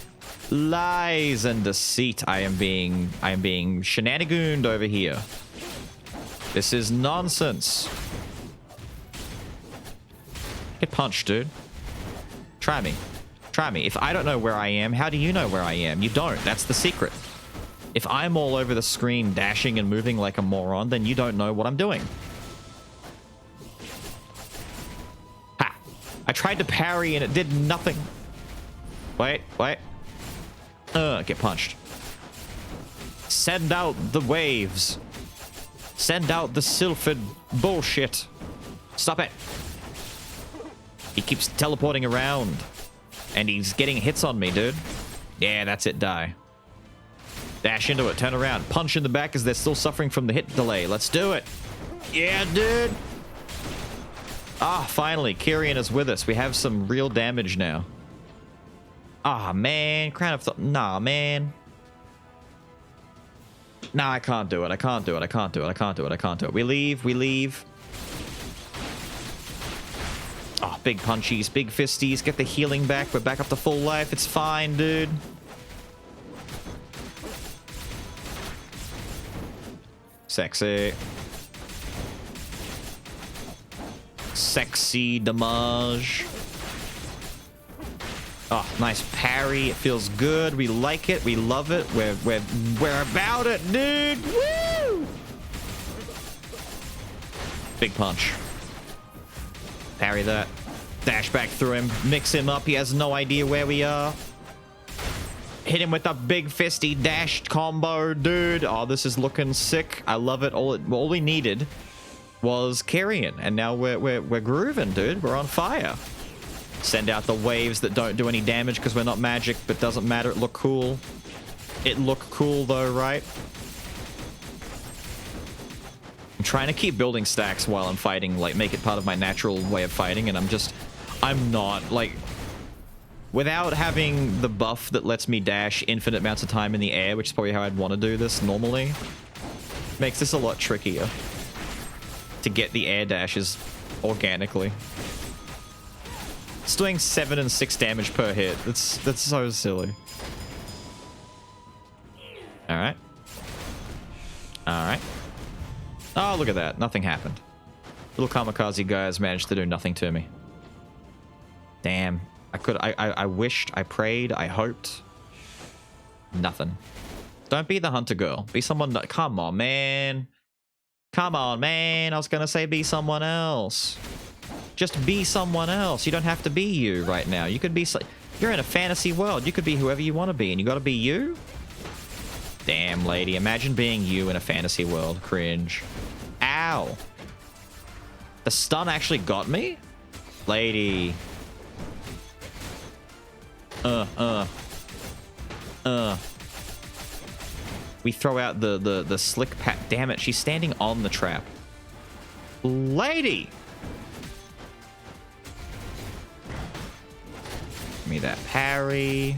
S1: and deceit. I am being shenaniganed over here. This is nonsense. Get punched, dude. Try me. If I don't know where I am, how do you know where I am? You don't. That's the secret. If I'm all over the screen dashing and moving like a moron, then you don't know what I'm doing. Ha! I tried to parry and it did nothing. Wait. Get punched. Send out the waves. Send out the Sylphid bullshit. Stop it. He keeps teleporting around. And he's getting hits on me, dude. Yeah, that's it. Die. Dash into it. Turn around. Punch in the back as they're still suffering from the hit delay. Let's do it. Yeah, dude. Ah, finally. Kyrian is with us. We have some real damage now. Ah, man. Crown of Thorns. Nah, man. Nah, I can't do it. We leave. Oh, big punchies, big fisties. Get the healing back. We're back up to full life. It's fine, dude. Sexy. Sexy damage. Oh, nice parry. It feels good. We like it. We love it. We're about it, dude. Woo! Big punch. Parry that. Dash back through him. Mix him up. He has no idea where we are. Hit him with a big fisty dash combo, dude. Oh, this is looking sick. I love it. All we needed was Kyrian, and now we're grooving, dude. We're on fire. Send out the waves that don't do any damage because we're not magic, but doesn't matter. It looked cool. It looked cool though, right? I'm trying to keep building stacks while I'm fighting, like make it part of my natural way of fighting, and I'm not, like, without having the buff that lets me dash infinite amounts of time in the air, which is probably how I'd want to do this normally, makes this a lot trickier to get the air dashes organically. It's doing 7 and 6 damage per hit. That's so silly. Alright. Alright. Oh, look at that. Nothing happened. Little kamikaze guys managed to do nothing to me. Damn. I wished, I prayed, I hoped. Nothing. Don't be the hunter girl. Be someone that... Come on, man. Come on, man. I was gonna say be someone else. Just be someone else. You don't have to be you right now. You could be... You're in a fantasy world. You could be whoever you want to be, and you gotta be you? Damn, lady. Imagine being you in a fantasy world. Cringe. Ow. The stun actually got me? Lady. We throw out the slick pat. Damn it, she's standing on the trap. Lady! Give me that parry.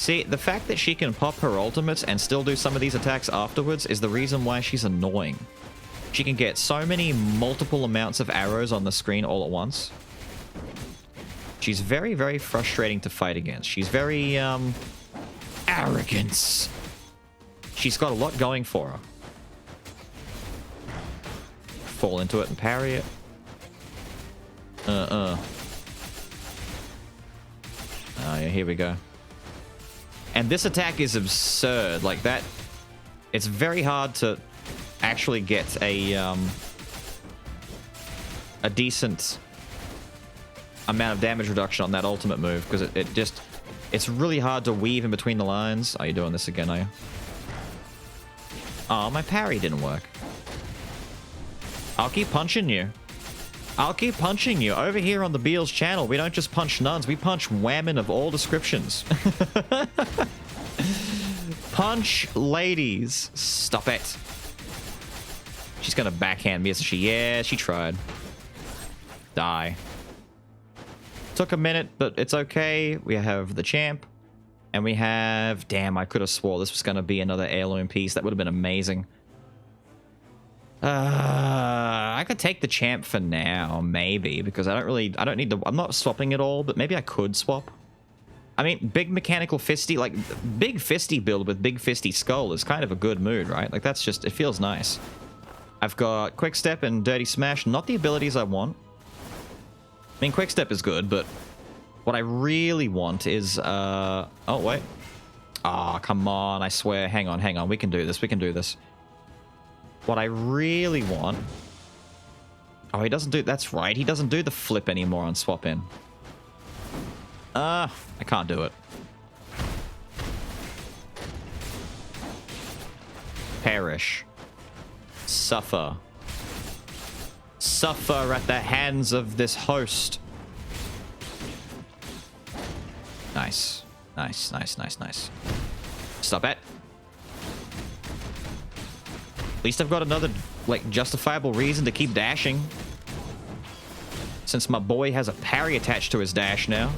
S1: See, the fact that she can pop her ultimates and still do some of these attacks afterwards is the reason why she's annoying. She can get so many multiple amounts of arrows on the screen all at once. She's very, very frustrating to fight against. She's very, arrogance. She's got a lot going for her. Fall into it and parry it. Oh, yeah, here we go. And this attack is absurd. Like that, it's very hard to actually get a decent amount of damage reduction on that ultimate move because it's really hard to weave in between the lines. Are you doing this again, are you? Oh, my parry didn't work. I'll keep punching you. I'll keep punching you. Over here on the Beelz channel, we don't just punch nuns, we punch women of all descriptions. Punch ladies. Stop it. She's gonna backhand me, isn't she? Yeah, she tried. Die. Took a minute, but it's okay. We have the champ. And we have... Damn, I could have swore this was gonna be another heirloom piece. That would have been amazing. I could take the champ for now, maybe, because I don't need the... I'm not swapping it all, but maybe I could swap. I mean, big mechanical fisty, like, big fisty build with big fisty skull is kind of a good mood, right? Like, that's just... It feels nice. I've got quick step and dirty smash, not the abilities I want. I mean, quick step is good, but what I really want is, oh, wait. Ah, come on, I swear. Hang on. We can do this. We can do this. What I really want... Oh, he doesn't do... That's right. He doesn't do the flip anymore on swap in. I can't do it. Perish. Suffer. Suffer at the hands of this host. Nice. Nice. Stop it. At least I've got another, like, justifiable reason to keep dashing. Since my boy has a parry attached to his dash now.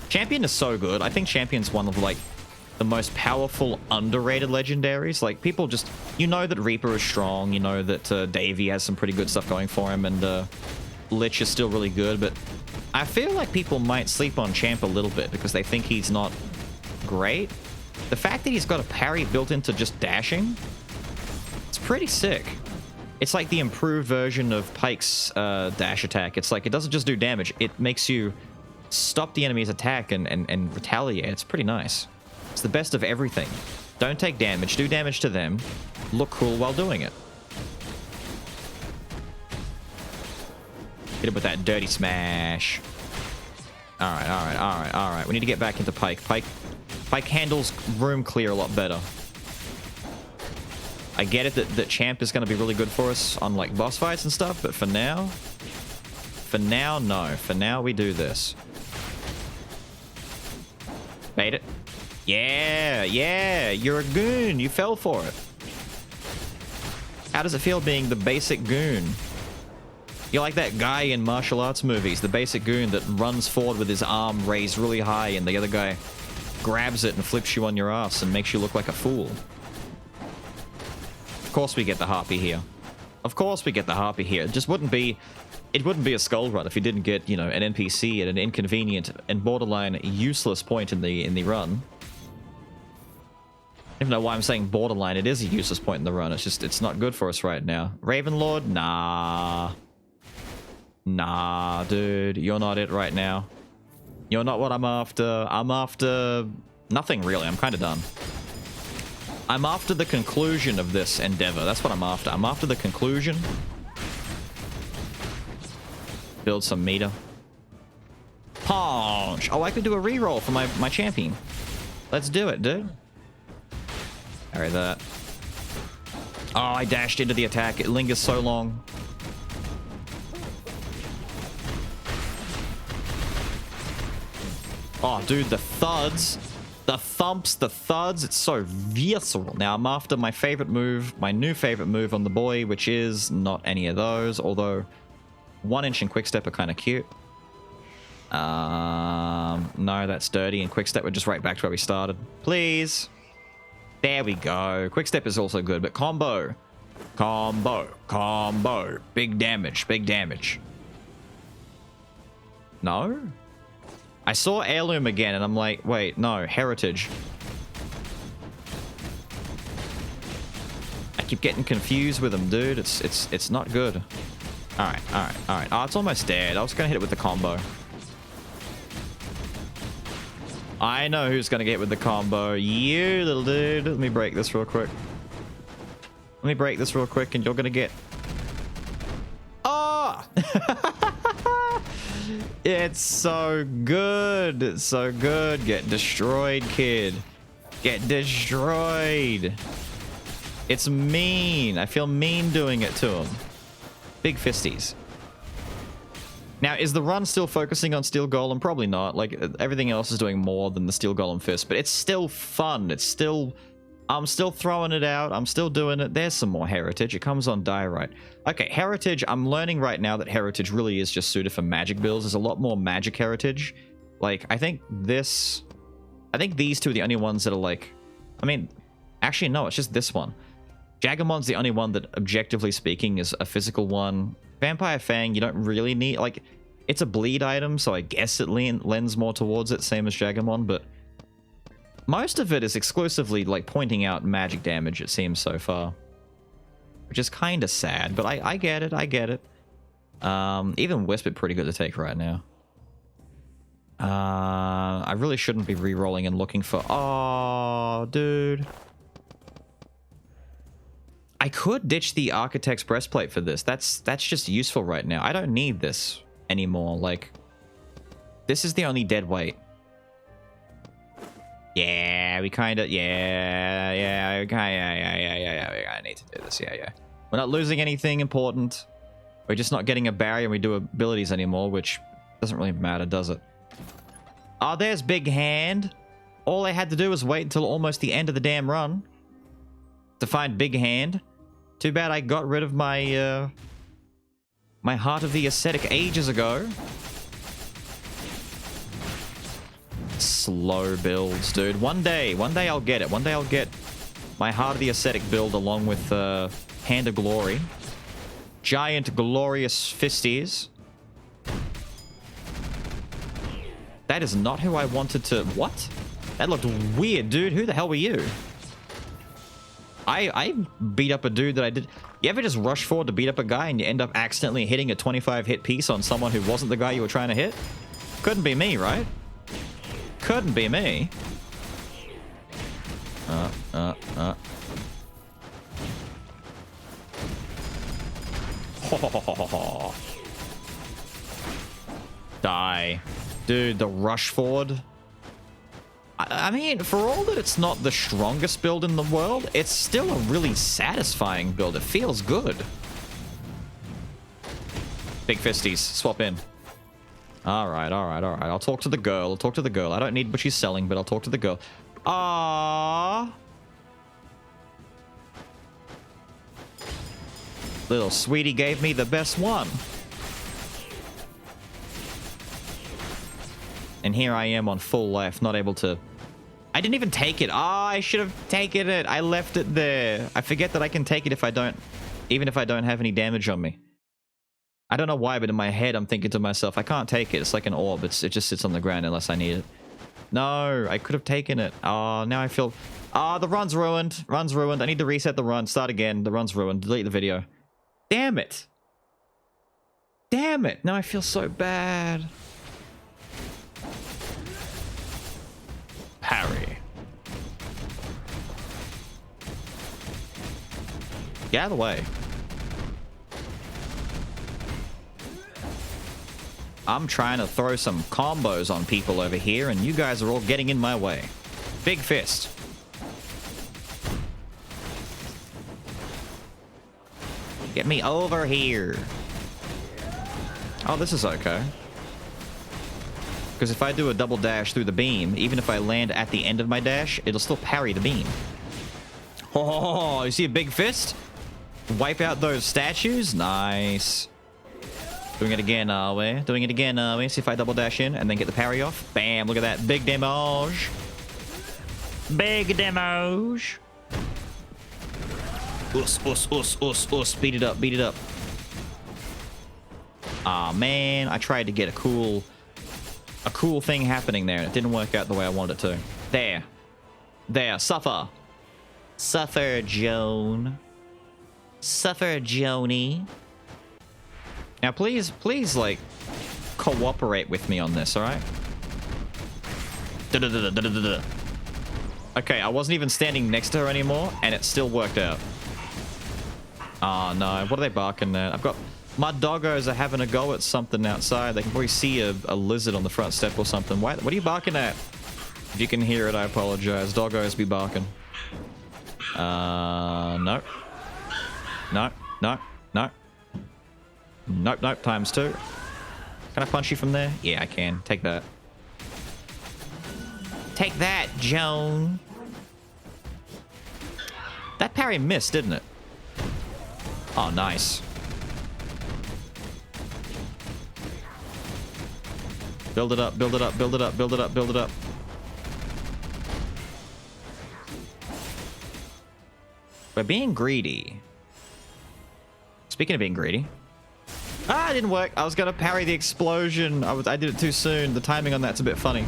S1: Champion is so good. I think Champion's one of, like, the most powerful, underrated legendaries. Like, people just... You know that Reaper is strong. You know that Davey has some pretty good stuff going for him. And Lich is still really good. But I feel like people might sleep on Champ a little bit because they think he's not great. The fact that he's got a parry built into just dashing... It's pretty sick. It's like the improved version of Pyke's dash attack. It's like, it doesn't just do damage. It makes you stop the enemy's attack and retaliate. It's pretty nice. It's the best of everything. Don't take damage. Do damage to them. Look cool while doing it. Hit it with that dirty smash. Alright. We need to get back into Pyke. Pyke handles room clear a lot better. I get it that Champ is going to be really good for us on, like, boss fights and stuff, but for now, no. For now, we do this. Bait it. Yeah, you're a goon. You fell for it. How does it feel being the basic goon? You're like that guy in martial arts movies, the basic goon that runs forward with his arm raised really high and the other guy grabs it and flips you on your ass and makes you look like a fool. Of course we get the harpy here. Of course we get the harpy here. It just wouldn't be... It wouldn't be a Skull run if you didn't get, you know, an NPC at an inconvenient and borderline useless point in the run. I don't know why I'm saying borderline. It is a useless point in the run. It's just, it's not good for us right now. Ravenlord? Nah, dude. You're not it right now. You're not what I'm after. I'm after nothing, really. I'm kind of done. I'm after the conclusion of this endeavor. That's what I'm after. I'm after the conclusion. Build some meter. Punch! Oh, I could do a reroll for my champion. Let's do it, dude. Parry that. Oh, I dashed into the attack. It lingers so long. Oh, dude, the thuds. The thumps, the thuds. It's so visceral. Now, I'm after my favorite move, my new favorite move on the boy, which is not any of those, although 1 inch and quick step are kind of cute. No, that's dirty. And quick step, we're just right back to where we started. Please. There we go. Quick step is also good, but combo. Combo. Combo. Big damage. Big damage. No? I saw heirloom again, and I'm like, wait, no, heritage. I keep getting confused with them, dude. It's not good. All right. Oh, it's almost dead. I was gonna hit it with the combo. I know who's gonna get hit with the combo. You little dude. Let me break this real quick. Let me break this real quick, and you're gonna get. Oh! It's so good. It's so good. Get destroyed, kid. Get destroyed. It's mean. I feel mean doing it to him. Big fisties. Now, is the run still focusing on Steel Golem? Probably not. Like, everything else is doing more than the Steel Golem fist, but it's still fun. It's still... I'm still throwing it out. I'm still doing it. There's some more heritage. It comes on diorite. Okay, heritage. I'm learning right now that heritage really is just suited for magic builds. There's a lot more magic heritage. Like, I think these two are the only ones that are like... I mean, actually, no, it's just this one. Jagamon's the only one that, objectively speaking, is a physical one. Vampire Fang, you don't really need... Like, it's a bleed item, so I guess it lends more towards it, same as Jagamon, but... Most of it is exclusively, like, pointing out magic damage, it seems, so far. Which is kind of sad, but I get it, I get it. Even Wisp is pretty good to take right now. I really shouldn't be re-rolling and looking for... Oh, dude. I could ditch the Architect's Breastplate for this. That's just useful right now. I don't need this anymore. Like, this is the only dead weight. Yeah, we kind of... Yeah, we kind of need to do this. Yeah. We're not losing anything important. We're just not getting a barrier and we do abilities anymore, which doesn't really matter, does it? Oh, there's Big Hand. All I had to do was wait until almost the end of the damn run to find Big Hand. Too bad I got rid of my my Heart of the Ascetic ages ago. Slow builds, dude. One day I'll get it. One day I'll get my Heart of the Ascetic build along with Hand of Glory. Giant glorious fisties. That is not who I wanted to... What? That looked weird, dude. Who the hell were you? I beat up a dude that I did... You ever just rush forward to beat up a guy and you end up accidentally hitting a 25 hit piece on someone who wasn't the guy you were trying to hit? Couldn't be me, right? Couldn't be me. Die. Dude, the rush forward. I mean, for all that it's not the strongest build in the world, it's still a really satisfying build. It feels good. Big fisties. Swap in. Alright. I'll talk to the girl. I don't need what she's selling, but I'll talk to the girl. Aww. Little sweetie gave me the best one. And here I am on full life, not able to... I didn't even take it. I should have taken it. I left it there. I forget that I can take it if I don't... Even if I don't have any damage on me. I don't know why, but in my head I'm thinking to myself, I can't take it. It's like an orb. It just sits on the ground unless I need it. No, I could have taken it. Oh, now I feel... Oh, the run's ruined. Run's ruined. I need to reset the run. Start again. The run's ruined. Delete the video. Damn it. Damn it. Now I feel so bad. Parry. Get out of the way. I'm trying to throw some combos on people over here, and you guys are all getting in my way. Big fist. Get me over here. Oh, this is okay. Because if I do a double dash through the beam, even if I land at the end of my dash, it'll still parry the beam. Oh, you see a big fist? Wipe out those statues? Nice. Doing it again, are we? Doing it again, are we? See if I double dash in and then get the parry off. Bam, look at that. Big damage. Big damage. Us. Beat it up, beat it up. Aw, man. I tried to get a cool thing happening there and it didn't work out the way I wanted it to. There. There. Suffer. Suffer, Joan. Suffer, Joni. Now, please, like, cooperate with me on this, all right? Okay, I wasn't even standing next to her anymore, and it still worked out. Oh, no. What are they barking at? I've got... My doggos are having a go at something outside. They can probably see a lizard on the front step or something. What are you barking at? If you can hear it, I apologize. Doggos be barking. No. No. No. No. Nope, nope, times 2. Can I punch you from there? Yeah, I can. Take that. Take that, Joan. That parry missed, didn't it? Oh, nice. Build it up, build it up, build it up, build it up, build it up. We're being greedy. Speaking of being greedy. Ah, it didn't work. I was gonna parry the explosion. I did it too soon. The timing on that's a bit funny.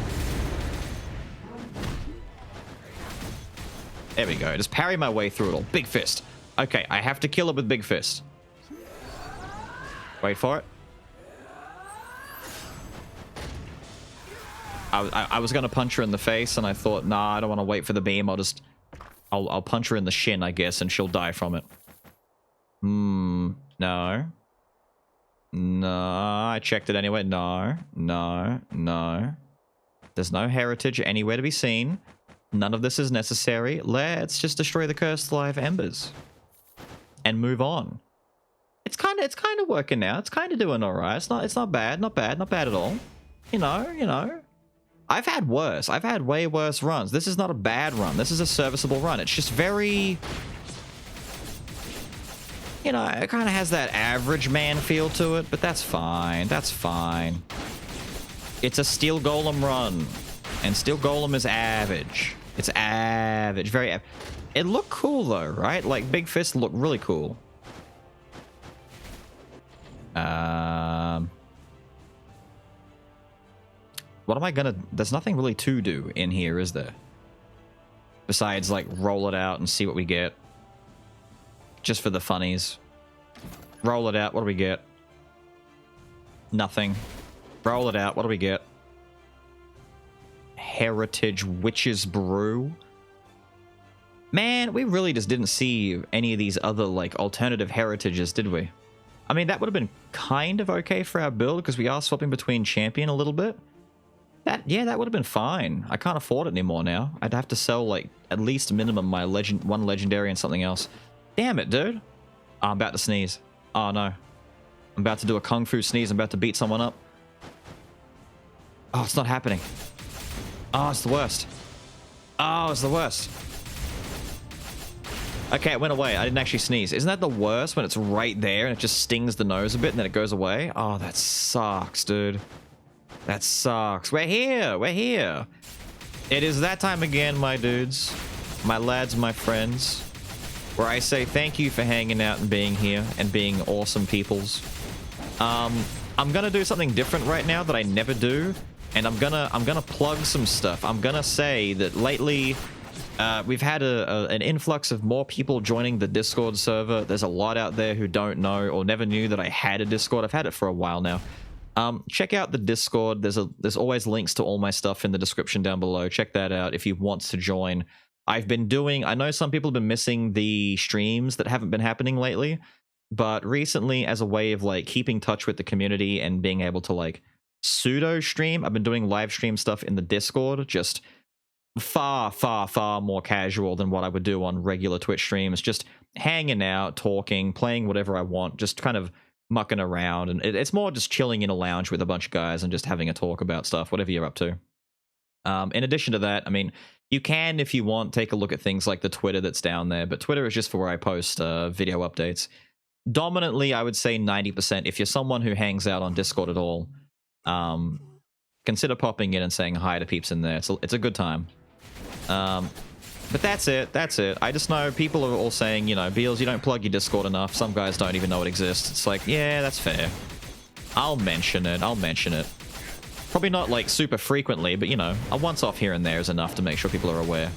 S1: There we go. Just parry my way through it all. Big fist. Okay, I have to kill it with big fist. Wait for it. I was gonna punch her in the face, and I thought, nah, I don't want to wait for the beam. I'll punch her in the shin, I guess, and she'll die from it. No. No, I checked it anyway. No, no, no. There's no heritage anywhere to be seen. None of this is necessary. Let's just destroy the cursed live embers and move on. It's kind of working now. It's kind of doing all right. It's not bad. Not bad at all. You know. I've had worse. I've had way worse runs. This is not a bad run. This is a serviceable run. It's just very... You know, it kind of has that average man feel to it, but that's fine. That's fine. It's a Steel Golem run, and Steel Golem is average. It's average, very average. It looked cool though, right? Like Big Fist looked really cool. What am I gonna... There's nothing really to do in here, is there? Besides, like, roll it out and see what we get. Just for the funnies. Roll it out, what do we get? Nothing. Roll it out, what do we get? Heritage Witch's Brew. Man, we really just didn't see any of these other, like, alternative heritages, did we? I mean, that would have been kind of okay for our build, because we are swapping between champion a little bit. Yeah, that would have been fine. I can't afford it anymore now. I'd have to sell, like, at least minimum my one legendary and something else. Damn it, dude. Oh, I'm about to sneeze. Oh, no. I'm about to do a kung fu sneeze. I'm about to beat someone up. Oh, it's not happening. Oh, it's the worst. Oh, it's the worst. Okay, it went away. I didn't actually sneeze. Isn't that the worst when it's right there and it just stings the nose a bit and then it goes away? Oh, that sucks, dude. That sucks. We're here. We're here. It is that time again, my dudes. My lads, my friends. Where I say thank you for hanging out and being here and being awesome peoples. I'm gonna do something different right now that I never do, and I'm gonna plug some stuff. I'm gonna say that lately we've had an influx of more people joining the Discord server. There's a lot out there who don't know or never knew that I had a Discord. I've had it for a while now. Check out the Discord. There's always links to all my stuff in the description down below. Check that out if you want to join. I know some people have been missing the streams that haven't been happening lately, but recently, as a way of like keeping touch with the community and being able to like pseudo stream, I've been doing live stream stuff in the Discord, just far more casual than what I would do on regular Twitch streams, just hanging out, talking, playing whatever I want, just kind of mucking around, and it's more just chilling in a lounge with a bunch of guys and just having a talk about stuff, whatever you're up to. In addition to that, I mean, you can, if you want, take a look at things like the Twitter that's down there, but Twitter is just for where I post video updates. dominantly, I would say 90%. If you're someone who hangs out on Discord at all, consider popping in and saying hi to peeps in there. It's a good time. But that's it. That's it. I just know people are all saying, you know, Beelz, you don't plug your Discord enough. Some guys don't even know it exists. It's like, yeah, that's fair. I'll mention it. I'll mention it. Probably not, like, super frequently, but, you know, a once-off here and there is enough to make sure people are aware.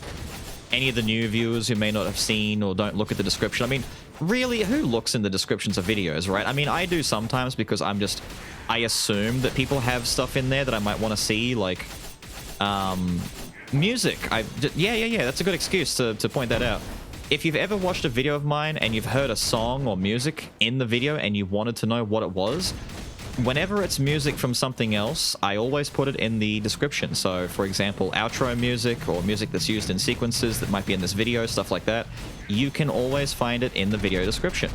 S1: Any of the new viewers who may not have seen or don't look at the description. I mean, really, who looks in the descriptions of videos, right? I mean, I do sometimes because I assume that people have stuff in there that I might want to see, like, music. Yeah, that's a good excuse to point that out. If you've ever watched a video of mine and you've heard a song or music in the video and you wanted to know what it was, whenever it's music from something else, I always put it in the description. So, for example, outro music or music that's used in sequences that might be in this video, stuff like that, you can always find it in the video description.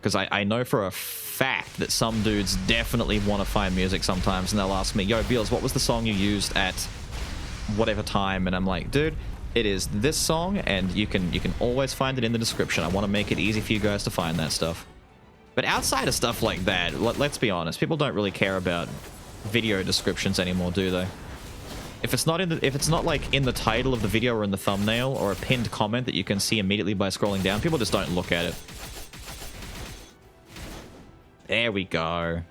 S1: Because I know for a fact that some dudes definitely want to find music sometimes, and they'll ask me, yo, Beelz, what was the song you used at whatever time? And I'm like, dude, it is this song, and you can always find it in the description. I want to make it easy for you guys to find that stuff. But outside of stuff like that, let's be honest, people don't really care about video descriptions anymore, do they? If it's not like in the title of the video or in the thumbnail or a pinned comment that you can see immediately by scrolling down, people just don't look at it. There we go.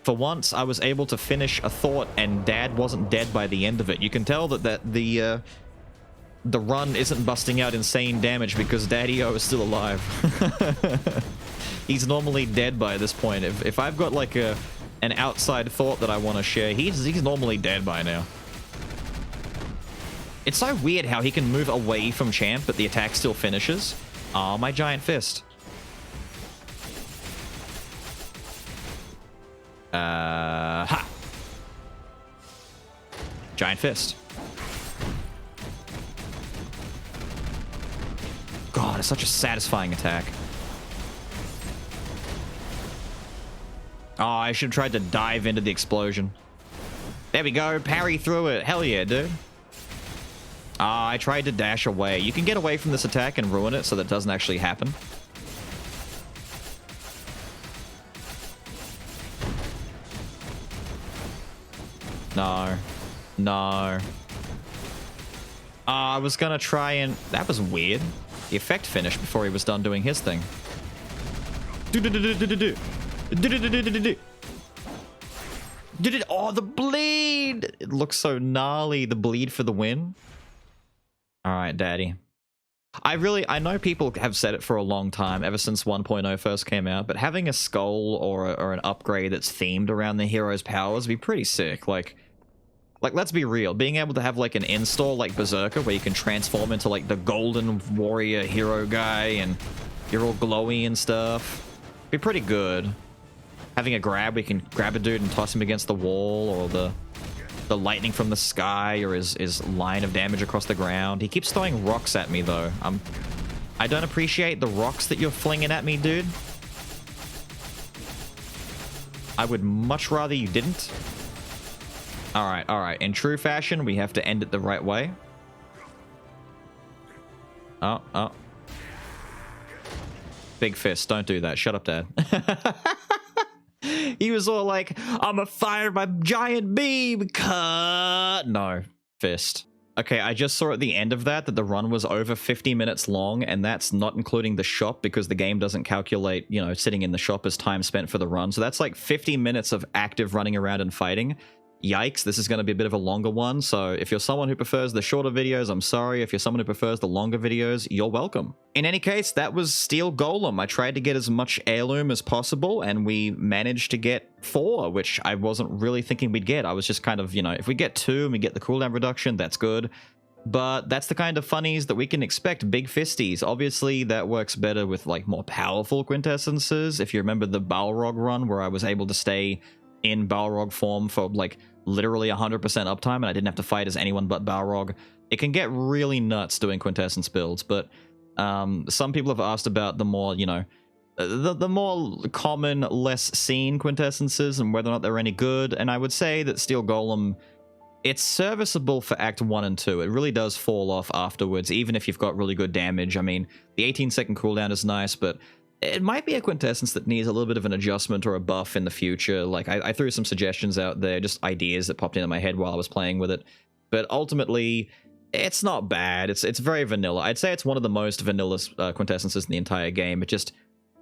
S1: For once, I was able to finish a thought and Dad wasn't dead by the end of it. You can tell that the run isn't busting out insane damage because Daddy-O is still alive. He's normally dead by this point. If I've got like an outside thought that I want to share, he's normally dead by now. It's so weird how he can move away from champ, but the attack still finishes. Oh, my giant fist. Ha! Giant fist. God, it's such a satisfying attack. Oh, I should have tried to dive into the explosion. There we go. Parry through it. Hell yeah, dude. Ah, I tried to dash away. You can get away from this attack and ruin it so that it doesn't actually happen. No. No. I was gonna try and... That was weird. The effect finished before he was done doing his thing. Oh, the bleed! It looks so gnarly. The bleed for the win. Alright, Daddy. I know people have said it for a long time, ever since 1.0 first came out, but having a skull or an upgrade that's themed around the hero's powers would be pretty sick. Like, let's be real. Being able to have, like, an install like Berserker where you can transform into, like, the golden warrior hero guy and you're all glowy and stuff. Be pretty good. Having a grab where you can grab a dude and toss him against the wall, or the lightning from the sky, or his line of damage across the ground. He keeps throwing rocks at me, though. I don't appreciate the rocks that you're flinging at me, dude. I would much rather you didn't. Alright, alright. In true fashion, we have to end it the right way. Oh. Big fist, don't do that. Shut up, Dad. He was all like, I'm a fire my giant beam. Cut. No, fist. Okay, I just saw at the end of that the run was over 50 minutes long, and that's not including the shop because the game doesn't calculate, you know, sitting in the shop as time spent for the run. So that's like 50 minutes of active running around and fighting. Yikes, this is going to be a bit of a longer one, so if you're someone who prefers the shorter videos, I'm sorry. If you're someone who prefers the longer videos, you're welcome. In any case, that was Steel Golem. I tried to get as much heirloom as possible, and we managed to get 4, which I wasn't really thinking we'd get. I was just kind of, you know, if we get 2 and we get the cooldown reduction, that's good. But that's the kind of funnies that we can expect, big fisties. Obviously, that works better with, like, more powerful quintessences. If you remember the Balrog run, where I was able to stay in Balrog form for, like, literally 100% uptime, and I didn't have to fight as anyone but Balrog. It can get really nuts doing quintessence builds, but some people have asked about the more, you know, the more common, less seen quintessences and whether or not they're any good, and I would say that Steel Golem, it's serviceable for Act 1 and 2. It really does fall off afterwards, even if you've got really good damage. I mean, the 18-second cooldown is nice, but it might be a quintessence that needs a little bit of an adjustment or a buff in the future. Like, I threw some suggestions out there, just ideas that popped into my head while I was playing with it. But ultimately, it's not bad. It's very vanilla. I'd say it's one of the most vanilla quintessences in the entire game. It just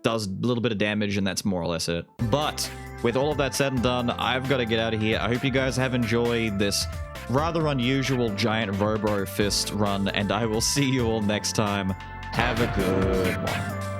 S1: does a little bit of damage, and that's more or less it. But with all of that said and done, I've got to get out of here. I hope you guys have enjoyed this rather unusual giant Robo Fist run, and I will see you all next time. Have a good one.